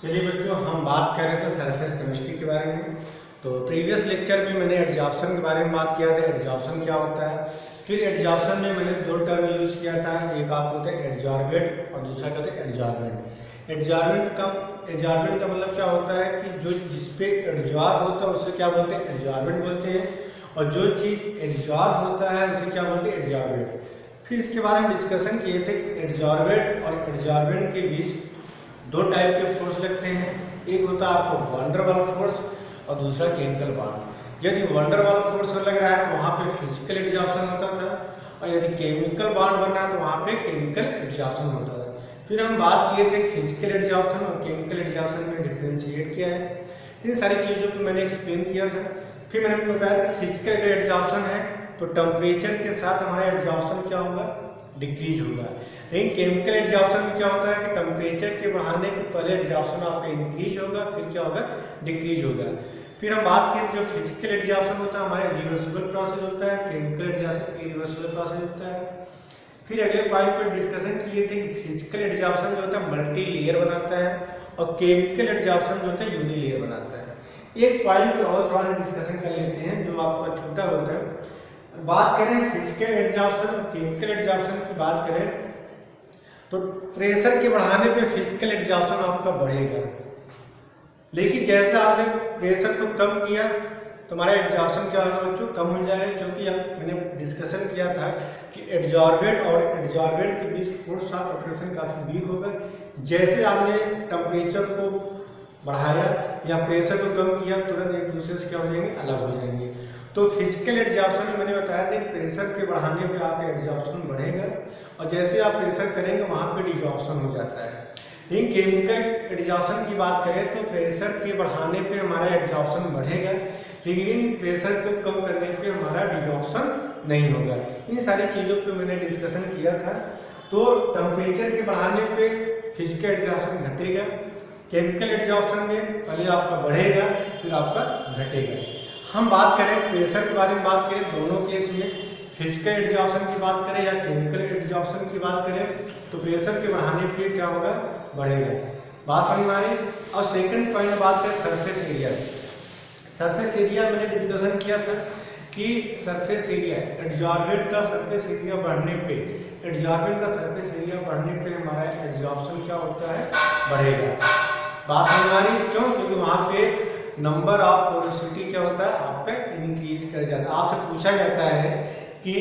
चलिए बच्चों, हम बात कर रहे थे सरफेस केमिस्ट्री के बारे में। तो प्रीवियस लेक्चर में मैंने एडजॉर्प्शन के बारे में बात किया था, एडजॉर्प्शन क्या होता है। फिर एडजॉर्प्शन में मैंने दो टर्म यूज किया था, एक आपको होता है एडजॉर्बेंट और दूसरा कहते हैं एडजॉर्बेंट। एडजॉर्बेंट का मतलब क्या होता है कि जो जिसपे एडजॉर्ब होता है उसे क्या बोलते हैं, एडजॉर्बेंट बोलते हैं। और जो चीज़ एडजॉर्ब होता है उसे क्या बोलते हैं, एडजॉर्बेंट। फिर इसके बारे में डिस्कशन किए थे कि एडजॉर्बेंट और एडजॉर्बेंट के बीच दो टाइप के फोर्स लगते हैं। एक होता है आपको वंडर वाल फोर्स और दूसरा केमिकल बॉन्ड। यदि वंडर वाल फोर्स लग रहा है तो वहाँ पे फिजिकल एडजॉर्प्शन होता था, और यदि केमिकल बॉन्ड बनना है तो वहाँ पे केमिकल एडजॉर्प्शन होता था। फिर हम बात किए थे फिजिकल एडजॉर्प्शन और केमिकल एडजॉर्प्शन में डिफ्रेंशिएट किया है। इन सारी चीज़ों को मैंने एक्सप्लेन किया था। फिर मैंने बताया था फिजिकल एडजॉर्प्शन है तो टेम्परेचर के साथ हमारा एडजॉर्प्शन क्या होगा, डिक्रीज होगा। लेकिन केमिकल एडजॉर्प्शन में क्या होता है कि टेम्परेचर के बढ़ाने पे पहले एडजॉर्प्शन आपका इंक्रीज होगा, फिर क्या होगा, डिक्रीज होगा। फिर हम बात किए जो फिजिकल एडजॉर्प्शन होता है हमारे रिवर्सिबल प्रोसेस होता है, केमिकल एडजॉर्प्शन इरिवर्सिबल प्रोसेस होता है। फिर अगले पॉइंट पर डिस्कशन किए थे कि फिजिकल एडजॉर्प्शन जो होता है मल्टी लेयर बनाता है और केमिकल एडजॉर्प्शन जो होता है यूनी लेयर बनाता है। एक पॉइंट पर और थोड़ा डिस्कशन कर लेते हैं जो आपका छोटा होता है। बात करें फिजिकल एडजॉर्प्शन और केमिकल एडजॉर्प्शन की बात करें तो प्रेशर के बढ़ाने पे फिजिकल एडजॉर्प्शन आपका बढ़ेगा, लेकिन जैसे आपने प्रेशर को कम किया तो हमारा एडजॉर्प्शन क्या होगा बच्चों, कम हो जाएगा। क्योंकि मैंने डिस्कशन किया था कि एडजॉर्बेंट और एडजॉर्बेंट के बीच फोर्स ऑफ अट्रैक्शन काफ़ी वीक होगा। जैसे आपने टेम्परेचर को बढ़ाया या प्रेशर को कम किया, तुरंत एक दूसरे से क्या हो जाएंगे, अलग हो जाएंगे। तो फिजिकल एडजॉर्प्शन में मैंने बताया था प्रेशर के बढ़ाने पे आपका एडजॉर्प्शन बढ़ेगा, और जैसे आप प्रेशर करेंगे वहाँ पे डिजॉर्प्शन हो जाता है। लेकिन केमिकल एडजॉर्प्शन की बात करें तो प्रेशर के बढ़ाने पे हमारा एडजॉर्प्शन बढ़ेगा, लेकिन प्रेशर को कम करने पे हमारा डिजॉर्प्शन नहीं होगा। इन सारी चीज़ों पे मैंने डिस्कशन किया था। तो टेम्परेचर के बढ़ाने पे फिजिकल एडजॉर्प्शन घटेगा, केमिकल एडजॉर्प्शन में पहले आपका बढ़ेगा फिर आपका घटेगा। हम बात करें प्रेशर के बारे में बात करें, दोनों केस में फिजिकल एडजॉर्प्शन की बात करें या केमिकल एडजॉर्प्शन की बात करें तो प्रेशर के बढ़ाने पे क्या होगा, बढ़ेगा। बात समझ में आ रही। और सेकंड पॉइंट बात करें सरफेस एरिया। सरफेस एरिया मैंने डिस्कशन किया था कि सरफेस एरिया एडजॉर्बेंट का सरफेस एरिया बढ़ने पे, एडजॉर्बेंट का सरफेस एरिया बढ़ने पे हमारा एडजॉर्प्शन क्या होता है, बढ़ेगा। बात समझ में आ रही। क्यों? क्योंकि वहाँ पे नंबर ऑफ पोरोसिटी क्या होता है आपका इंक्रीज कर जाता है। आपसे पूछा जाता है कि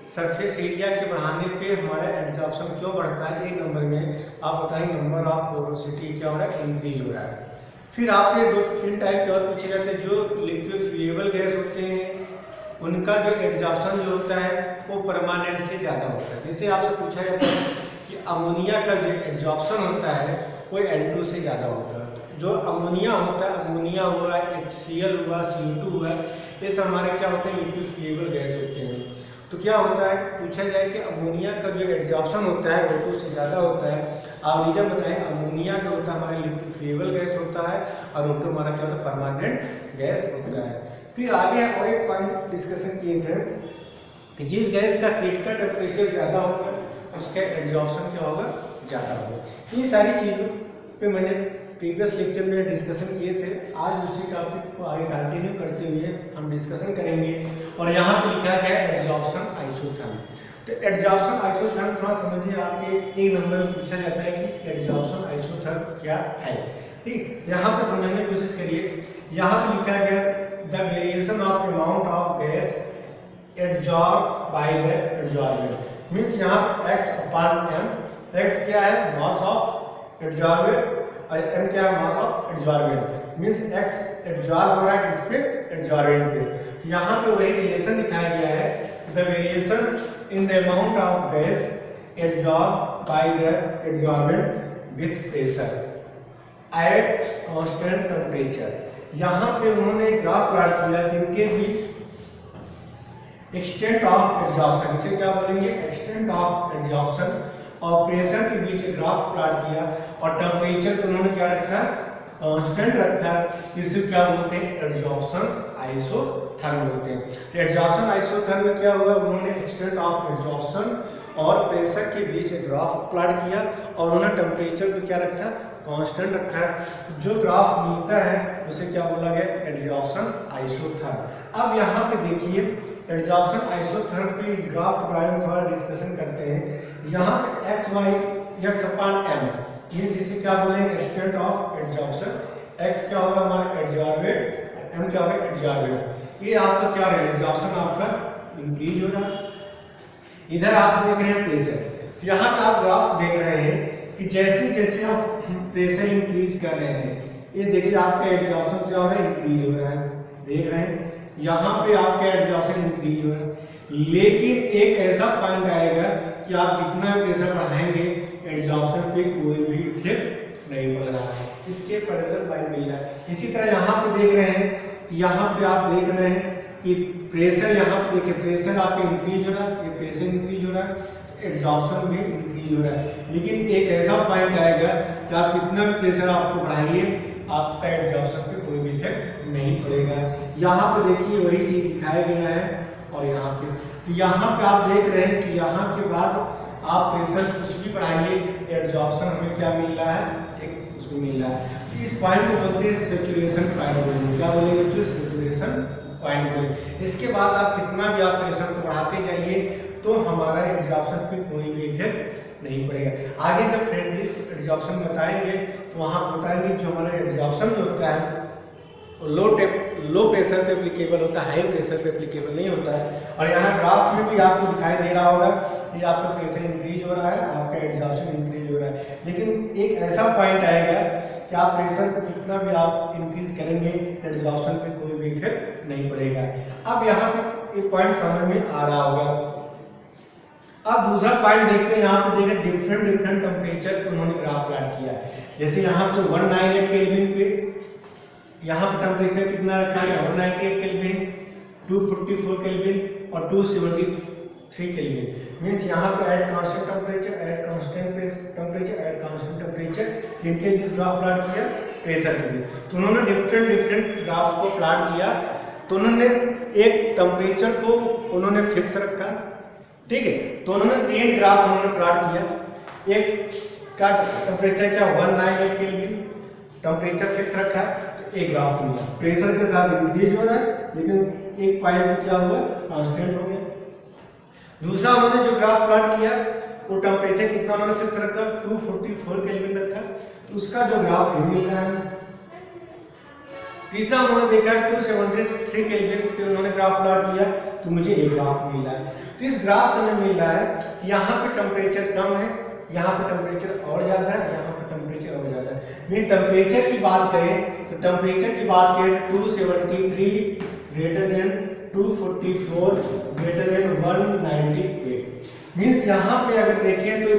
सरफेस एरिया के बढ़ाने पे हमारा एडजॉर्प्शन क्यों बढ़ता है, एक नंबर में आप बताएंगे नंबर ऑफ पोरोसिटी क्या हो रहा है, इंक्रीज हो रहा है। फिर आपसे दो तीन टाइप के और पूछे जाते हैं। जो लिक्विफिएबल गैस होते हैं उनका जो एडजॉर्प्शन जो होता है वो परमानेंट से ज़्यादा होता है। जैसे आपसे पूछा जाता है कि अमोनिया का जो एडजॉर्प्शन होता है वो N2 से ज़्यादा होता है। जो अमोनिया होता है, अमोनिया हुआ, HCl हुआ, CO2 हुआ, ये सब हमारे क्या होते हैं, लिक्विफिएबल गैस होते हैं। तो क्या होता है, पूछा जाए कि अमोनिया का जो एडजॉर्प्शन होता है O2 से ज़्यादा होता है। आप रीजन बताएं। अमोनिया जो होता है हमारे लिक्विफिएबल गैस होता है और O2 हमारा क्या होता है, परमानेंट गैस होता है। फिर आगे और एक पॉइंट डिस्कशन किए थे कि जिस गैस का क्रिटिकल टेम्परेचर ज़्यादा होगा उसका एडजॉर्प्शन क्या होगा, ज़्यादा होगा। ये सारी चीज़ों पे मैंने प्रीवियस लेक्चर में डिस्कशन किए थे। आज उसी टॉपिक को आगे कंटिन्यू करते हुए हम डिस्कशन करेंगे। और यहाँ पे लिखा गया एडजॉर्प्शन आइसोथर्म। तो एडजॉर्प्शन आइसोथर्म थोड़ा समझिए, आपके एक नंबर में पूछा जाता है कि एडजॉर्प्शन आइसोथर्म क्या है। ठीक, यहाँ पे समझने की कोशिश करिए। यहाँ पे लिखा गया the variation of amount of gas adsorb by the adsorbent. Means यहाँ x अपॉन m, x क्या है, मास ऑफ एडजॉर्बेंट, और m क्या है, mass of adsorbent. Means x adsorb हो रहा है किस पे, एडजॉर्बेंट पे। तो यहाँ पे वही रिलेशन दिखाया गया है, the variation in the amount of gas adsorb by the adsorbent with pressure at constant temperature. यहाँ पे उन्होंने ग्राफ प्लॉट किया जिनके बीच एक्सटेंट ऑफ एडजॉर्प्शन, इसे क्या बोलेंगे, एक्सटेंट ऑफ एडजॉर्प्शन, और प्रेशर के बीच ग्राफ प्लॉट किया और टेम्परेचर को उन्होंने क्या रखा, कांस्टेंट रखा। इसे क्या बोलते हैं, एडजॉर्प्शन आइसोथर्म बोलते हैं। तो एडजॉर्प्शन आइसोथर्म में क्या हुआ, उन्होंने एक्सटेंट ऑफ एडजॉर्प्शन और प्रेशर के बीच ग्राफ प्लॉट किया और उन्होंने टेम्परेचर को क्या रखा, कांस्टेंट रखा है, तो जो ग्राफ मिलता है उसे क्या बोला गया, एड्जॉर्प्शन आइसोथर्म। अब यहाँ पे देखिए एड्जॉर्प्शन आइसोथर्म पे इस ग्राफ के बारे में थोड़ा डिस्कशन करते हैं। यहाँ पे एक्स वाई एक्स अपान एम मीन्स इसे क्या बोलेंगे, एक्सटेंट ऑफ एड्जॉर्प्शन। एक्स क्या होगा हमारा एड्जॉर्बेट, एम क्या होगा एड्जॉर्बेट। ये आपका क्या है, एड्जॉर्प्शन आपका इंक्रीज हो रहा है। इधर आप देख रहे हैं प्रेशर, तो यहाँ पे आप ग्राफ देख रहे हैं कि जैसे जैसे आप प्रेशर इंक्रीज कर रहे हैं, ये देखिए आपका एड्जॉर्प्शन क्या हो रहा है, इंक्रीज हो रहा है। देख रहे हैं यहाँ पे आपका एड्जॉर्प्शन इंक्रीज हो रहा है, लेकिन एक ऐसा पॉइंट आएगा कि आप जितना प्रेशर बढ़ाएंगे एड्जॉर्प्शन पे कोई भी इफेक्ट नहीं पड़ रहा है, इसके पैरेलल लाइन मिल रहा है। इसी तरह यहाँ पे देख रहे हैं कि यहाँ पे आप देख रहे हैं कि प्रेशर, यहाँ पे देखिए प्रेशर आपका इंक्रीज हो रहा है, ये प्रेशर इंक्रीज हो रहा है, एड्जॉर्प्शन भी इंक्रीज हो रहा है। लेकिन एक ऐसा पॉइंट आएगा कि आप कितना भी प्रेशर आपको बढ़ाइए आपका एड्जॉर्प्शन पे कोई भी इफेक्ट नहीं पड़ेगा। यहाँ पे देखिए वही चीज दिखाया गया है, और यहाँ पे तो यहाँ पे आप देख रहे हैं कि यहाँ के बाद आप प्रेशर कुछ भी बढ़ाइए एड्जॉर्प्शन हमें क्या मिल रहा है, एक उसमें मिल रहा है। तो इस पॉइंट को बोलते हैं सैचुरेशन पॉइंट बोलेंगे। क्या बोलेंगे बच्चों, सैचुरेशन पॉइंट बोलेंगे। इसके बाद आप कितना भी आप प्रेशर को बढ़ाते जाइए तो हमारा एड्जॉर्प्शन पे कोई भी इफेक्ट नहीं पड़ेगा। आगे जब फ्रेंडली एड्जॉर्प्शन बताएंगे तो वहाँ बताएंगे जो हमारा एड्जॉर्प्शन जो होता है लो प्रेशर पे एप्लीकेबल होता है, हाई प्रेशर पे एप्लीकेबल नहीं होता है। और यहाँ ग्राफ में भी आपको दिखाई दे रहा होगा कि आपका प्रेशर इंक्रीज हो रहा है, आपका एड्जॉर्प्शन इंक्रीज हो रहा है। लेकिन एक ऐसा पॉइंट आएगा कि आप प्रेशर को कितना भी आप इंक्रीज करेंगे एड्जॉर्प्शन पे कोई भी इफेक्ट नहीं पड़ेगा। अब यहाँ पे एक पॉइंट समझ में आ रहा होगा। अब दूसरा पॉइंट देखते हैं, यहाँ पे देखिए डिफरेंट टेम्परेचर पे उन्होंने ग्राफ प्लॉट किया है। जैसे यहाँ पे 198 केल्विन पे यहाँ पे टेम्परेचर कितना रखा है, 198 केल्विन, 244 केल्विन और 273 केल्विन। मींस यहाँ पे add constant temperature, add constant temperature, add constant temperature, इनके बीच ग्राफ प्लॉट किया प्रेशर के लिए। तो उन्होंने डिफरेंट ग्राफ को प्लॉट किया। तो उन्होंने एक टेम्परेचर को उन्होंने फिक्स रखा, ठीक है। तो उन्होंने 3 ग्राफ उन्होंने प्लॉट किया। एक का टेम्परेचर क्या 198 केल्विन टेम्परेचर फिक्स रखा है, तो एक ग्राफ मिला प्रेशर के साथ इंक्रीज हो रहा है, लेकिन एक पॉइंट क्या हुआ, कांस्टेंट हो गया। दूसरा उन्होंने जो ग्राफ प्लॉट किया वो टेम्परेचर कितना उन्होंने फिक्स रखा, 244 केल्विन रखा, तो उसका जो ग्राफ है मिल रहा है। तीसरा उन्होंने देखा 273 केल्विन पे उन्होंने ग्राफ प्लॉट किया, तो मुझे एक ग्राफ मिला है। तो इस ग्राफ से हमें मिल रहा है कि यहाँ पे टेम्परेचर कम है, यहाँ पे टेम्परेचर और ज्यादा है, यहाँ पे टेम्परेचर और ज्यादा है। मीन टेम्परेचर की बात करें तो टेम्परेचर की बात करें 273 greater than 244 greater than 198। Means यहाँ पे अगर देखें तो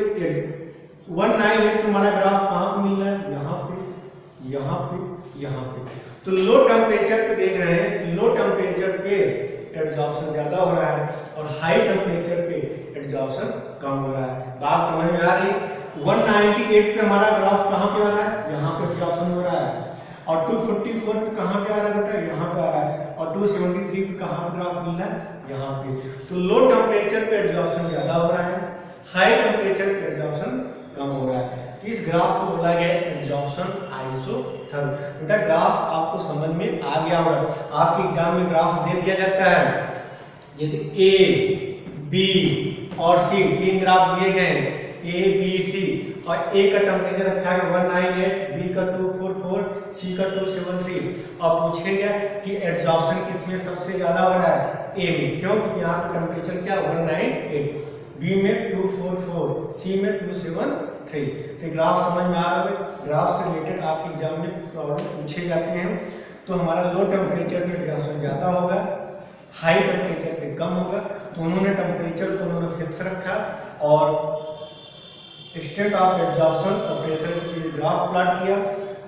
198 हमारा ग्राफ कहाँ पे मिल रहा है, यहाँ पे, यहाँ पे, यहाँ पे। तो लो टेम्परेचर पे देख रहे हैं, लो टेम्परेचर पे एड्जॉर्प्शन ज्यादा हो रहा है और हाई टेम्परेचर पे एड्जॉर्प्शन कम हो रहा है। बात समझ में आ रही है। 198 पे हमारा ग्राफ कहाँ पे आ रहा है, यहाँ पे एड्जॉर्प्शन हो रहा है। और 244 पे कहाँ पे आ रहा है बेटा, यहाँ पे आ रहा है। और 273 पे कहाँ पे ग्राफ मिल रहा है, यहाँ पे। तो लो टेम्परेचर पे एड्जॉर्प्शन ज्यादा हो रहा है, हाई टेम्परेचर पे एड्जॉर्प्शन कम हो रहा है। तो इस ग्राफ को बोला गया एड्जॉर्प्शन आइसोथर्म। बेटा ग्राफ आपको समझ में आ गया होगा, आपके एग्जाम में ग्राफ दे दिया जाता है, जैसे ए, बी और सी 3 ग्राफ दिए गए हैं, ए बी सी, और ए का टेम्परेचर रखा है 198, बी का 244, सी का 273। और पूछेगा कि एड्जॉर्प्शन किसमें सबसे ज्यादा हो रहा है, ए में, क्योंकि यहाँ का टेम्परेचर क्या 198, बी में 244, सी में 273। तो ग्राफ समझ में आ रहा है। ग्राफ से रिलेटेड आपके एग्जाम में प्रॉब्लम पूछे जाते हैं। तो हमारा लो टेम्परेचर पे एड्जॉर्प्शन ज्यादा होगा, हाई टेम्परेचर पे कम होगा। तो उन्होंने टेम्परेचर को उन्होंने फिक्स रखा और स्टेट ऑफ एड्जॉर्प्शन और प्रेशर के ग्राफ प्लॉट किया।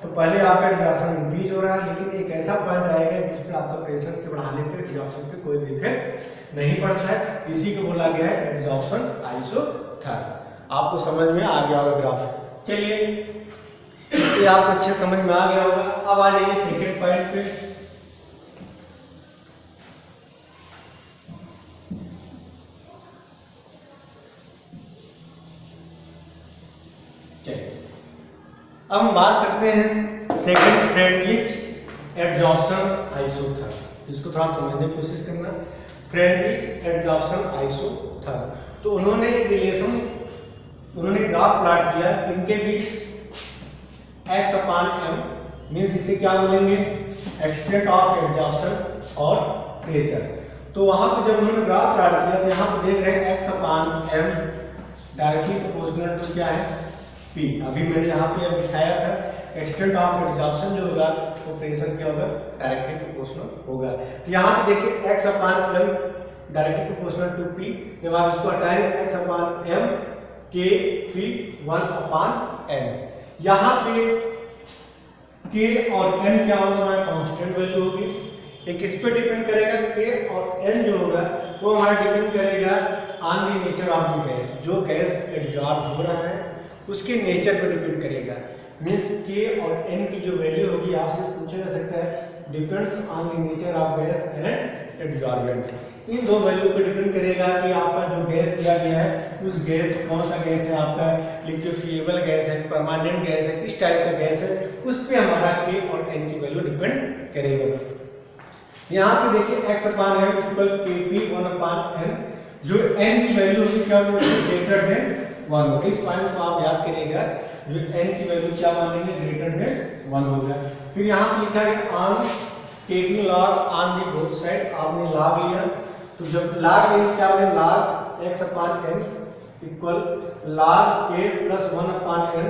तो पहले आपका एड्जॉर्प्शन इंक्रीज हो रहा है, लेकिन एक ऐसा पॉइंट आएगा जिस पर आपका प्रेशर के बढ़ाने पर एड्जॉर्प्शन पे कोई भी इफेक्ट नहीं पड़ता है। इसी को बोला गया है एड्जॉर्प्शन आइसोथर्म। आपको समझ में आ गया होगा ग्राफ। चलिए ये आपको अच्छे समझ में आ गया होगा। अब आ जाइए सेकेंड पॉइंट पे। अब हम बात करते हैं सेकंड फ्रेंडलिच एडजॉर्प्शन आइसोथर्म। इसको थोड़ा समझने की कोशिश करना। फ्रेंडलिच एडजॉर्प्शन आइसोथर्म, तो उन्होंने एक रिलेशन, उन्होंने ग्राफ प्लॉट किया इनके बीच x/m, मीन्स इसे क्या बोलेंगे, एक्सटेंट ऑफ एडजॉर्प्शन और प्रेशर। तो वहां पे जब उन्होंने ग्राफ प्लॉट किया तो यहाँ पे देख रहे हैं x/m डायरेक्टली प्रोपोर्शनल टू क्या है, P। अभी मैंने यहाँ पे दिखाया था एक्सटेंट ऑफ एडजॉर्प्शन जो होगा वो प्रेशर क्या होगा, डायरेक्टली प्रोपोर्शनल होगा। तो यहाँ पे देखिए x/m directly proportional to P। जब आप इसको हटाएंगे x/m K P 1/n, यहाँ पे K और n क्या होगा, हमारा कांस्टेंट वैल्यू होगी। एक किस पे डिपेंड करेगा, K और n जो होगा वो हमारा डिपेंड करेगा on the nature of the gas. जो गैस एडजॉर्ब हो रहा है उसके नेचर पर डिपेंड करेगा। मीन्स K और n की जो वैल्यू होगी आपसे पूछा जा सकता है, depends on the nature of gas and adsorbent. इन दो वैल्यू पे डिपेंड करेगा कि आपका जो गैस दिया गया है उस गैस, कौन सा गैस है, आपका लिक्विफिएबल गैस है, परमानेंट गैस है, किस टाइप का गैस है, उस पे हमारा K और n की वैल्यू डिपेंड करेगा। यहाँ पे देखिए x/m इक्वल Kp 1/n, जो n की वैल्यू होगी क्या होगी, ग्रेटर देन 1। इस पॉइंट को आप याद करिएगा, जो n की वैल्यू क्या मानेंगे, ग्रेटर देन 1 होगा। फिर यहाँ पे लिखा है on taking log on the both side, आपने लॉग लिया तो जब लॉग लेंगे क्या होगा, log x/m equal log k plus 1/n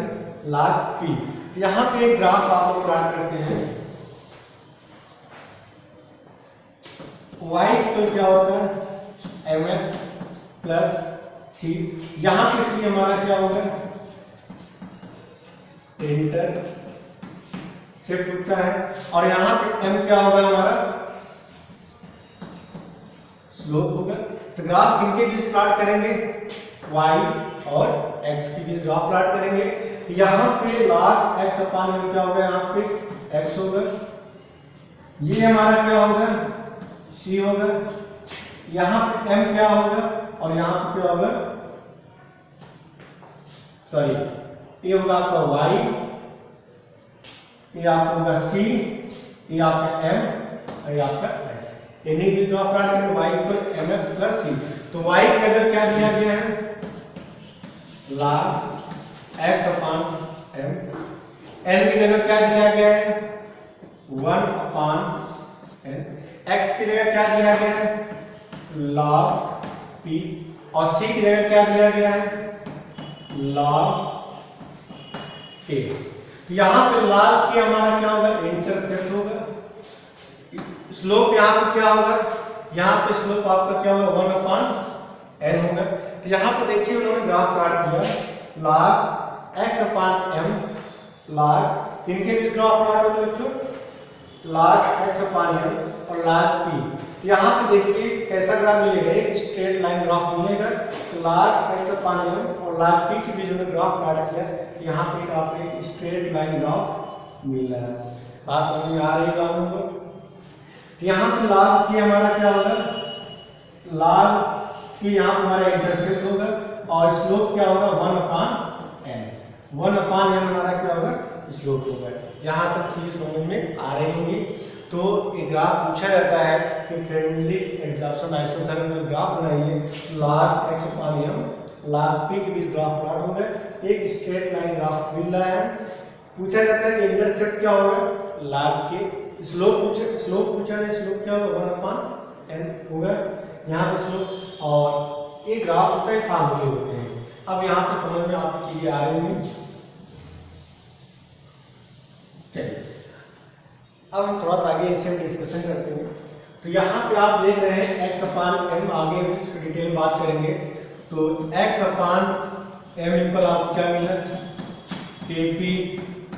log p। तो यहाँ पे एक ग्राफ आप लोग प्लॉट करते हैं, y इक्वल क्या होता है, mx प्लस c। यहाँ पे c हमारा क्या होगा, इंटर शिफ्ट होता है, और यहाँ पे m क्या होगा, हमारा स्लोप होगा। तो ग्राफ किनके बीच प्लॉट करेंगे, y और x के बीच ग्राफ प्लॉट करेंगे। तो यहाँ पे log x/m क्या होगा, यहाँ पे x होगा, ये हमारा क्या होगा, c होगा, यहाँ पे m क्या होगा और यहाँ पे क्या होगा, सॉरी ये होगा आपका y, ये आपका होगा c, ये आपका m और ये आपका x। इन्हीं भी ग्राफ प्लॉट करेंगे, y equal mx plus c। तो y की जगह क्या दिया गया है, log x/m, n की जगह क्या दिया गया है, 1/n, x की जगह क्या दिया गया है, log p, और c की जगह क्या दिया गया है, log k। तो यहाँ पे log k हमारा क्या होगा, इंटरसेप्ट होगा। स्लोप यहाँ पे क्या होगा, यहाँ पे स्लोप आपका क्या होगा, 1/n होगा। तो यहाँ पे देखिए उन्होंने ग्राफ प्लॉट किया, log x/m log, इनके बीच ग्राफ प्लॉट होगा बच्चों, log x/m और log p। तो यहाँ पे देखिए कैसा ग्राफ मिलेगा, एक स्ट्रेट लाइन ग्राफ मिलेगा। तो log x/m और log p के बीच में ग्राफ प्लॉट किया, तो यहाँ पे आपको एक स्ट्रेट लाइन ग्राफ मिल रहा है। बात समझ में आ रही है आप लोगों को। यहाँ पे log की हमारा क्या होगा, log की यहाँ पे हमारा इंटरसेप्ट होगा और स्लोप क्या होगा, 1/n, 1/n हमारा क्या होगा, स्लोप होगा। यहाँ तक चीज समझ में आ रही होंगी। तो एक ग्राफ पूछा जाता है कि फ्रेंडली एडजॉर्प्शन आइसोथर्म में ग्राफ बनाइए, log x/m log p के बीच ग्राफ प्लॉट होगा, एक स्ट्रेट लाइन ग्राफ मिल रहा है। पूछा जाता है कि इंटरसेप्ट क्या होगा, log k, स्लोप पूछा है, स्लोप क्या होगा, 1/n होगा यहाँ पे स्लोप, और एक ग्राफ होता है, फार्मूले होते हैं। अब यहाँ पे समझ में आपकी चीजें आ रही होंगी। चलिए अब हम थोड़ा सा आगे इसे हम डिस्कशन करते हैं। तो यहाँ पे आप देख रहे हैं x/m, आगे इसकी डिटेल में बात करेंगे। तो x/m इक्वल आपको क्या मिला, Kp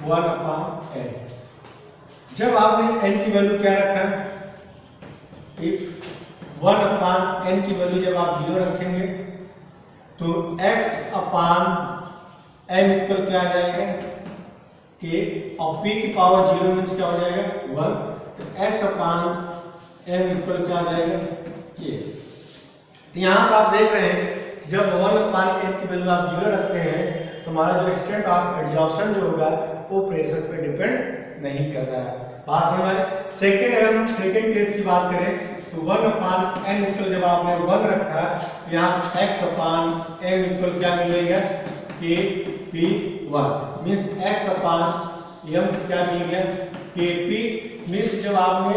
1/n। जब आपने n की वैल्यू क्या रखा, इफ 1/n की वैल्यू जब आप 0 रखेंगे तो x/m इक्वल क्या आ जाएगा, k, और p की पावर 0 मीन्स क्या हो जाएगा, 1। तो x/m इक्वल क्या आ जाएगा, k। तो यहाँ पर आप देख रहे हैं जब 1/n की वैल्यू आप 0 रखते हैं तो हमारा जो एक्सटेंट ऑफ एड्जॉर्प्शन जो होगा वो प्रेशर पे डिपेंड नहीं कर रहा है। बात समझ में? सेकेंड, अगर हम सेकेंड केस की बात करें तो 1/n इक्वल जब आपने 1 रखा यहाँ x/m इक्वल क्या मिलेगा kp1 मीन्स x/m क्या मिल गया kp मीन्स जब आपने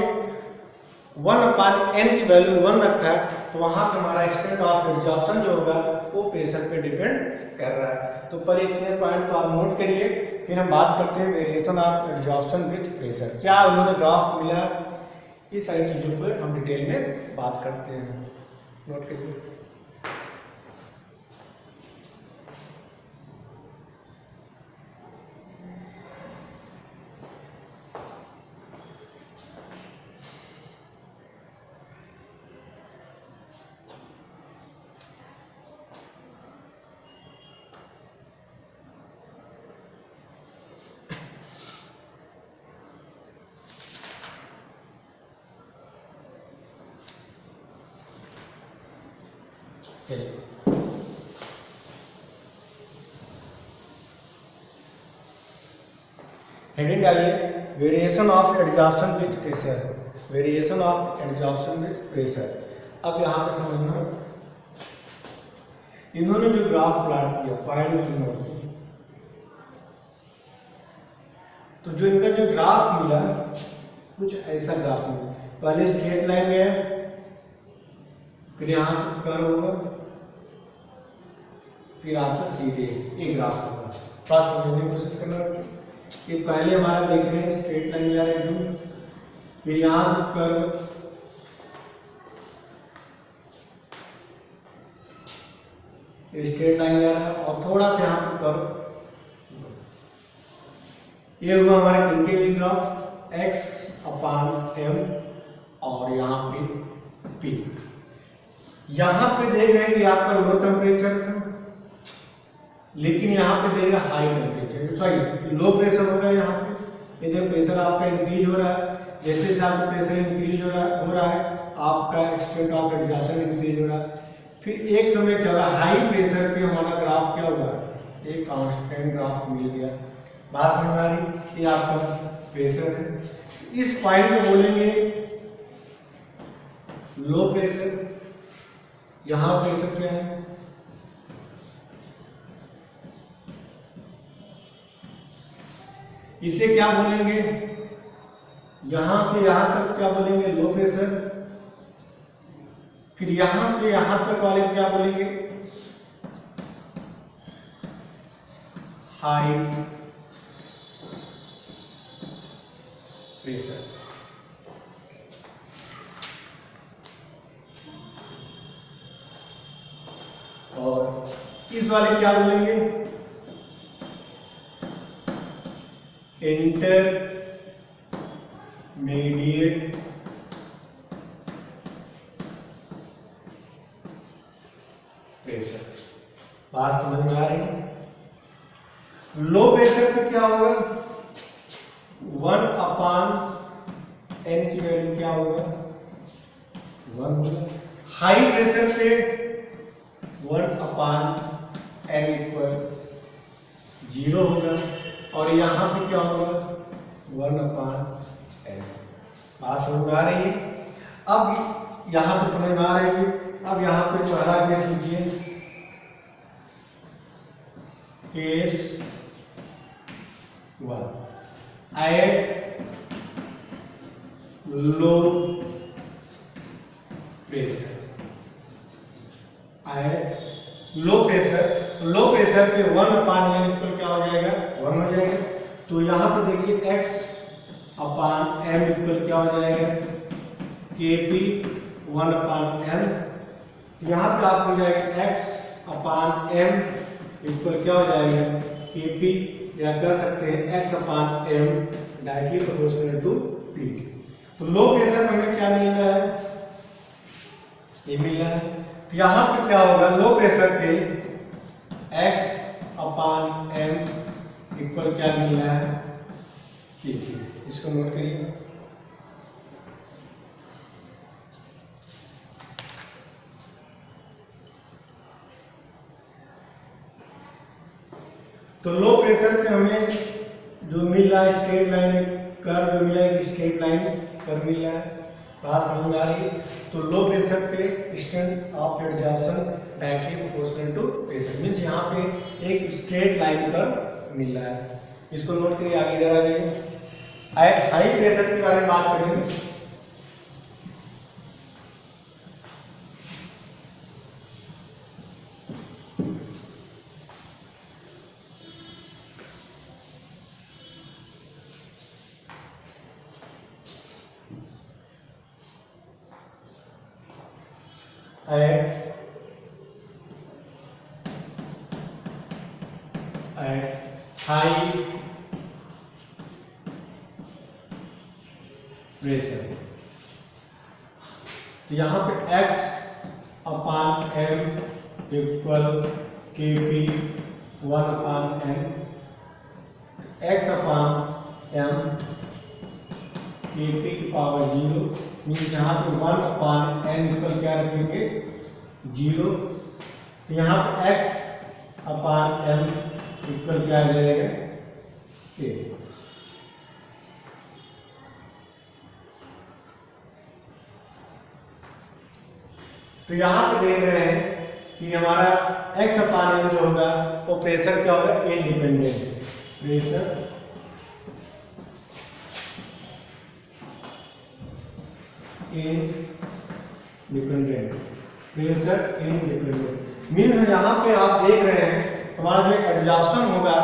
1/n की वैल्यू 1 रखा है तो वहां पे हमारा एक्सटेंट ऑफ एड्जॉर्प्शन जो होगा वो प्रेशर पे डिपेंड कर रहा है। तो पर इतने पॉइंट को आप नोट करिए, फिर हम बात करते हैं variation of adsorption with pressure. क्या उन्होंने ग्राफ मिला, ये सारी चीजों पर हम डिटेल में बात करते हैं। नोट करिए। हेडिंग डालिए variation of adsorption with pressure, variation of adsorption with pressure. अब यहाँ पे समझना, इन्होंने जो ग्राफ प्लॉट किया पॉइंट सुनो, तो जो इनका जो ग्राफ मिला कुछ ऐसा ग्राफ मिला। पहले स्ट्रेट लाइन है, फिर यहाँ से कर्व होगा, फिर आपका सीधे एक ग्राफ होगा। थोड़ा समझने की कोशिश करना कि पहले हमारा देख रहे हैं स्ट्रेट लाइन जा रहा है एकदम, फिर यहाँ से कर्व, स्ट्रेट लाइन जा रहा है और थोड़ा सा यहाँ पर कर्व। ये हुआ हमारा किनके ग्राफ x/m और यहाँ पे p। यहाँ पे देख रहे हैं कि आपका लो टेम्परेचर था, लेकिन यहाँ पे देख रहे high temperature, sorry low pressure होगा यहाँ पे। ये देखो प्रेशर आपका इंक्रीज हो रहा है, जैसे जैसे आपका प्रेशर इंक्रीज हो रहा है आपका एक्सटेंट ऑफ एड्जॉर्प्शन इंक्रीज हो रहा है। फिर एक समय क्या होगा, हाई प्रेशर पे हमारा ग्राफ क्या होगा, एक कांस्टेंट ग्राफ मिल गया। बात समझ में आ रही? ये आपका प्रेशर है। इस पॉइंट को बोलेंगे लो प्रेशर, यहाँ प्रेशर क्या है, इसे क्या बोलेंगे, यहां से यहां तक क्या बोलेंगे लो प्रेशर, फिर यहां से यहां तक वाले क्या बोलेंगे हाई प्रेशर। और इस वाले क्या बोलेंगे इंटरमीडिएट प्रेशर। बात समझ में आ रही है? लो प्रेशर पे क्या होगा, 1/n की वैल्यू क्या होगा 1 होगा। हाई प्रेशर पे 1/n इक्वल 0 होगा और यहाँ पे क्या होगा 1/n। बात समझ में आ रही है? अब यहाँ तो समझ में आ रही है। अब यहाँ पे पहला केस लीजिए, case 1 at low pressure. Low pressure पे 1/n इक्वल क्या हो जाएगा 1 हो जाएगा। तो यहाँ पे देखिए x/m इक्वल क्या हो जाएगा kp 1/n। यहाँ पे आप हो जाएगा x/m इक्वल क्या हो जाएगा kp, या कर सकते हैं x/m directly proportional to p। तो लो प्रेशर में हमें क्या मिल रहा है, ये मिल रहा है। तो यहाँ पे क्या होगा लो प्रेशर पे x/m इक्वल क्या मिल रहा है kp। इसको नोट करिए। तो लो प्रेशर पे हमें जो मिल रहा है स्ट्रेट लाइन कर्व मिला है, स्ट्रेट लाइन कर्व मिल रहा है, बात समझ में आ रही है। तो लो प्रेशर पे strength of adsorption directly proportional to pressure, means यहाँ पे एक स्ट्रेट लाइन कर्व मिल रहा है। इसको नोट करिए, आगे इधर आ जाइए। एट हाई प्रेशर के बारे में बात करेंगे। at high प्रेशर, तो यहाँ पे x upon m equal K P 1 अपान m, x अपान m के पी की पावर 0, मीन्स यहाँ पे 1 अपान n इक्वल क्या रखेंगे 0, तो यहाँ पे x अपान m इक्वल क्या आ जाएगा k। तो यहाँ पे देख रहे हैं कि हमारा x अपान m जो होगा वो प्रेशर क्या होगा independent, pressure independent, pressure independent means यहाँ पे आप देख रहे हैं हमारा जो एडजॉर्प्शन होगा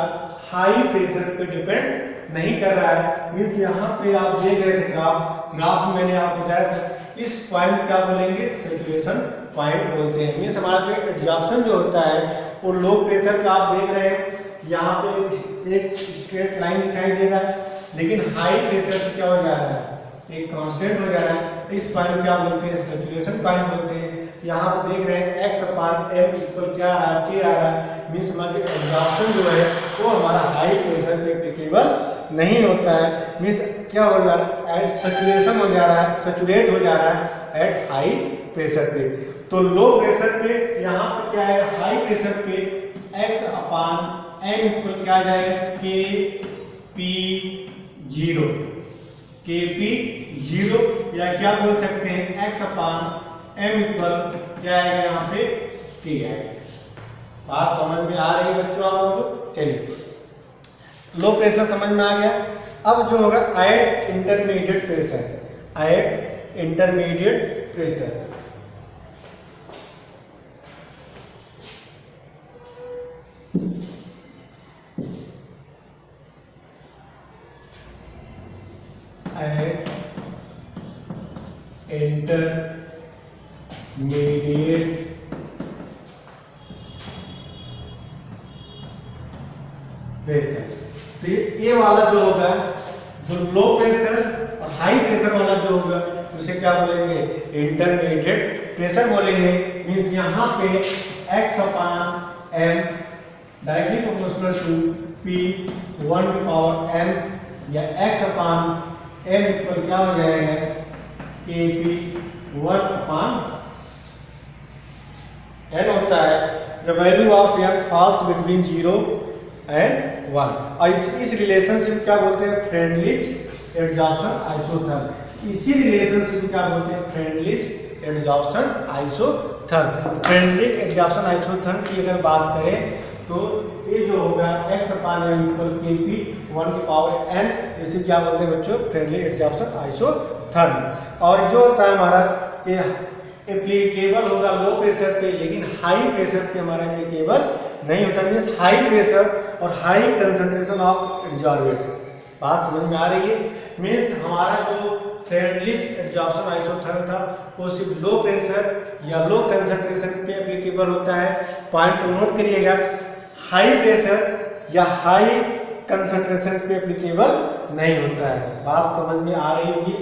हाई प्रेशर पे डिपेंड नहीं कर रहा है। मीन्स यहाँ पे आप देख रहे थे ग्राफ में मैंने आपको बताया इस पॉइंट क्या बोलेंगे सैचुरेशन पॉइंट बोलते हैं। मीन्स हमारा जो एडजॉर्प्शन जो होता है वो लो प्रेशर पे आप देख रहे हैं यहाँ पे एक स्ट्रेट लाइन दिखाई दे रहा है, लेकिन हाई प्रेशर पे क्या हो जा रहा है एक कांस्टेंट हो जा रहा है। इस पॉइंट क्या बोलते हैं सैचुरेशन पॉइंट बोलते हैं। यहाँ पे देख रहे हैं x अपान m इक्वल क्या आ रहा है k आ रहा है, मीन्स हमारा एडजॉर्प्शन जो है वो हमारा हाई प्रेशर पे एप्लीकेबल नहीं होता है। मीन्स क्या हो जा रहा है सैचुरेशन हो जा रहा है, सैचुरेट हो जा रहा है एट हाई प्रेशर पे। तो लो प्रेशर पे यहाँ पे क्या है हाई प्रेशर पे x अपान m इक्वल क्या आ जाएगा k p 0, के पी 0 या क्या बोल सकते हैं x अपान m इक्वल क्या आएगा यहाँ पे k आएगा। बात समझ में आ रही है बच्चों आप लोगों को? चलिए लो प्रेशर समझ में आ गया। अब जो होगा eight intermediate pressure, eight intermediate pressure at intermediate pressure, तो ये वाला जो होगा जो लो प्रेशर और हाई प्रेशर वाला जो होगा उसे क्या बोलेंगे इंटरमीडिएट प्रेशर बोलेंगे। मीन्स यहाँ पे x upon m directly proportional to p 1 की पावर n या x अपान m इक्वल क्या हो जाएगा के पी 1 अपान n होता है the value of n falls between 0 and 1। और इस रिलेशनशिप क्या बोलते हैं फ्रेंडलीज एडजॉर्प्शन आइसोथर्म। इसी रिलेशनशिप क्या बोलते हैं Freundlich's adsorption isotherm. Freundlich adsorption isotherm की अगर बात करें तो ये जो होगा x upon m equal K P 1 की पावर n, इसे क्या बोलते हैं बच्चों फ्रेंडली एडजॉर्प्शन आइसोथर्म। और जो होता है हमारा ये एप्लीकेबल होगा लो प्रेशर पे, लेकिन हाई प्रेशर पे हमारा एप्लीकेबल नहीं होता। मीन्स हाई प्रेशर और हाई कंसंट्रेशन ऑफ एडजॉर्बेंट। बात समझ में आ रही है? मीन्स हमारा जो फ्रेंडली एडजॉर्प्शन आइसोथर्म था वो सिर्फ लो प्रेशर या लो कंसंट्रेशन पे एप्लीकेबल होता है। पॉइंट को नोट करिएगा, हाई प्रेशर या हाई कंसंट्रेशन पे एप्लीकेबल नहीं होता है। बात समझ में आ रही होगी?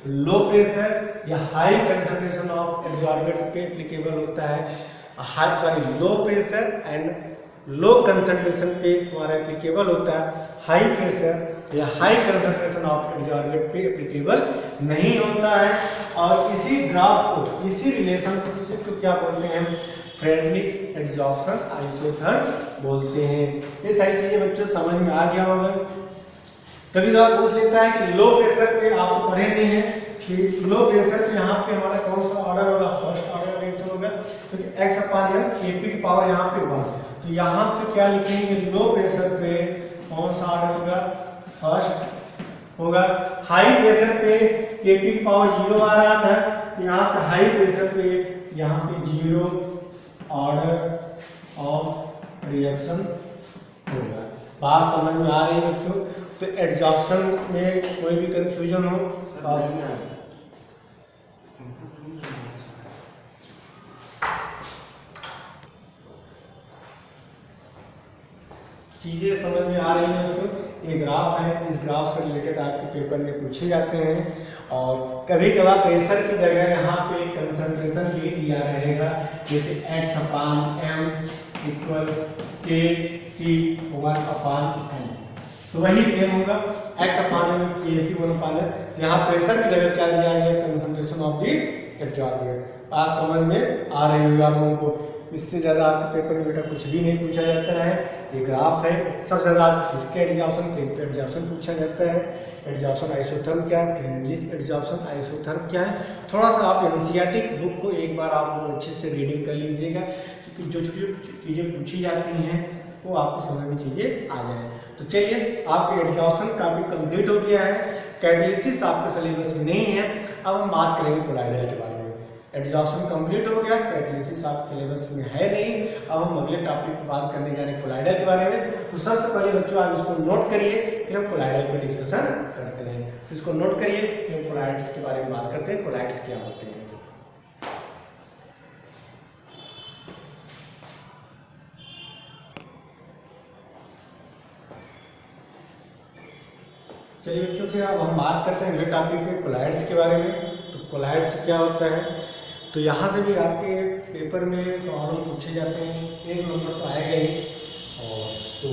लो प्रेशर या हाई कंसंट्रेशन ऑफ एडजॉर्बेंट पे एप्लीकेबल होता है। Low pressure and low concentration पे हमारा एप्लीकेबल होता है, हाई प्रेशर या हाई कंसंट्रेशन ऑफ एडजॉर्बेंट पे एप्लीकेबल नहीं होता है। और इसी ग्राफ को, इसी रिलेशन को क्या बोलते हैं, फ्रेडरिच एडजॉर्प्शन आइसोथर्म बोलते हैं। ये सारी चीजें बच्चों समझ में आ गया होगा। कभी कभार पूछ लेता है कि लो प्रेशर पे, आप पढ़े नहीं है कि लो प्रेशर पे यहाँ पे हमारा कौन सा ऑर्डर होगा, फर्स्ट ऑर्डर रिएक्शन होगा, क्योंकि एक्स अपान एम Kp की पावर यहाँ पे 1, तो यहाँ पे क्या लिखेंगे, लो प्रेशर पे कौन सा ऑर्डर होगा, फर्स्ट होगा। हाई प्रेशर पे Kp की पावर 0 आ रहा था, तो यहाँ पे हाई प्रेशर पे यहाँ पे 0 ऑर्डर ऑफ रिएक्शन होगा। बात समझ में आ रही है बच्चों? तो एडजॉर्प्शन में कोई भी कंफ्यूजन हो चीजें समझ में आ रही हैं बच्चों? ये ग्राफ है, इस ग्राफ से रिलेटेड आपके पेपर में पूछे जाते हैं। और कभी कभार प्रेशर की जगह यहाँ पे कंसंट्रेशन भी दिया रहेगा, जैसे x अपान m इक्वल के सी 1 अपान m, तो वही सेम होगा, x अपान m के सी 1 अपान m। तो यहाँ प्रेशर की जगह क्या दिया गया, कंसंट्रेशन ऑफ दी एडजॉर्बेंट। बात समझ में आ रही होगी आप लोगों को? इससे ज़्यादा आपके पेपर में बेटा कुछ भी नहीं पूछा जाता है। ये ग्राफ है, सबसे ज़्यादा आपको फिजिकल एडजॉर्प्शन, केमिकल एडजॉर्प्शन पूछा जाता है। एडजॉर्प्शन आइसोथर्म क्या है, फ्रेडरिच एडजॉर्प्शन आइसोथर्म क्या है, थोड़ा सा आप एनसीईआरटी बुक को एक बार आप लोग अच्छे से रीडिंग कर लीजिएगा, क्योंकि जो छोटी चीज़ें पूछी जाती हैं वो आपको समझ में चीज़ें आ जाए। तो चलिए, आपके एडजॉर्प्शन टॉपिक कंप्लीट हो गया है, कैटालिसिस आपके सिलेबस में नहीं है। अब हम बात करेंगे कोलाइडल के बारे में। एडजॉर्प्शन कंप्लीट हो गया, कैटालिसिस आपके सिलेबस में है नहीं। अब हम अगले टॉपिक पर बात करने जा रहे हैं कोलाइडल के बारे में। तो सबसे पहले बच्चों आप इसको नोट करिए, फिर हम कोलाइडल पर डिस्कशन करते हैं। तो इसको नोट करिए, फिर हम कोलाइड्स के बारे में बात करते हैं। कोलाइड्स क्या होते हैं? चलिए बच्चों, फिर अब हम बात करते हैं अगले टॉपिक पे, कोलाइड्स के बारे में। तो कोलाइड्स क्या होता है? तो यहाँ से भी आपके पेपर में प्रॉब्लम पूछे जाते हैं, 1 नंबर तो आएगा ही। और तो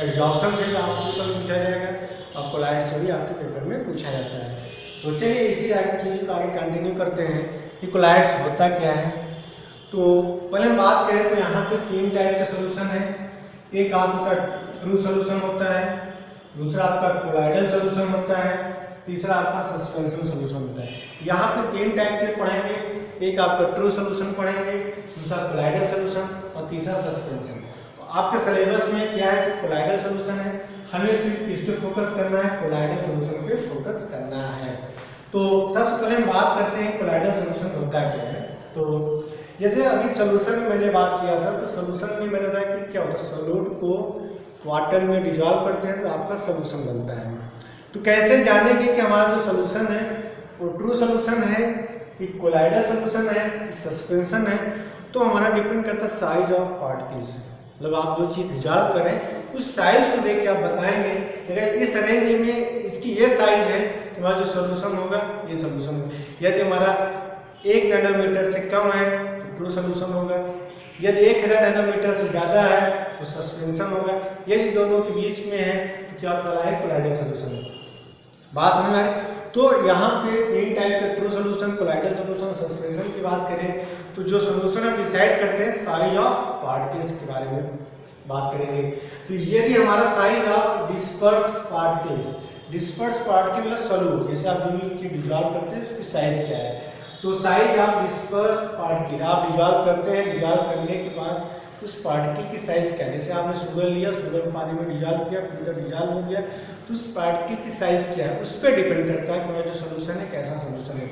एडजॉर्प्शन से भी आपके पेपर में पूछा जाएगा, और कोलाइड से भी आपके पेपर में पूछा जाता है। तो चलिए इसी आगे चीज़ों को आगे कंटिन्यू करते हैं कि कोलाइड्स होता क्या है। तो पहले हम बात करें तो यहाँ पे 3 टाइप के सोल्यूशन है। एक आपका ट्रू सोल्यूशन होता है, दूसरा आपका कोलाइडल सोल्यूशन होता है, तीसरा आपका सस्पेंशन सोल्यूशन होता है। यहाँ पे 3 टाइप के पढ़ेंगे, एक आपका ट्रू सोल्यूशन पढ़ेंगे, दूसरा कोलाइडल सोल्यूशन और तीसरा सस्पेंशन। तो आपके सिलेबस में क्या है, कोलाइडल सोल्यूशन है, हमें सिर्फ इस पे फोकस करना है, कोलाइडल सोल्यूशन पे फोकस करना है। तो सबसे पहले हम बात करते हैं कोलाइडल सोल्यूशन होता क्या है। तो जैसे अभी सोल्यूशन में मैंने बात किया था, तो सोल्यूशन में मैंने बताया कि क्या होता है, सोल्यूट को वाटर में डिजॉल्व करते हैं तो आपका सोल्यूशन बनता है। तो कैसे जानेंगे कि हमारा जो सोल्यूशन है वो ट्रू सोल्यूशन है, कि कोलाइडल सोल्यूशन है, सस्पेंशन है? तो हमारा डिपेंड करता है साइज ऑफ पार्टिकल्स। मतलब आप जो चीज़ डिजॉल्व करें उस साइज को देख के आप बताएंगे कि अगर इस रेंज में इसकी ये साइज है तो हमारा जो सोल्यूशन होगा ये सोल्यूशन होगा। यदि हमारा 1 नैनोमीटर से कम है तो ट्रू सोल्यूशन होगा, यदि 1000 नैनोमीटर से ज़्यादा है तो सस्पेंशन होगा, यदि दोनों के बीच में है तो क्या कहलाए, कोलाइडल सोल्यूशन। बात समझ में आए? तो यहाँ पे 3 टाइप के true solution, colloidal solution, suspension की बात करें तो जो सोल्यूशन हम डिसाइड करते हैं साइज ऑफ पार्टिकल्स के बारे में बात करेंगे। तो यदि हमारा size of disperse particles, disperse particle मतलब सोल्यूट, जैसे आप जो चीज डिजॉल्व करते हैं उसकी साइज क्या है, तो साइज ऑफ डिस्पर्स पार्टिकल, आप डिजॉल्व करते हैं, डिजॉल्व करने के बाद उस पार्टिकल की साइज क्या है। जैसे आपने शुगर लिया, शुगर पानी में डिजॉल्व किया, फिर जब डिजॉल्व हो गया तो उस पार्टिकल की साइज क्या है, उस पर डिपेंड करता है कि हमारा जो सोल्यूशन है कैसा सोल्यूशन है।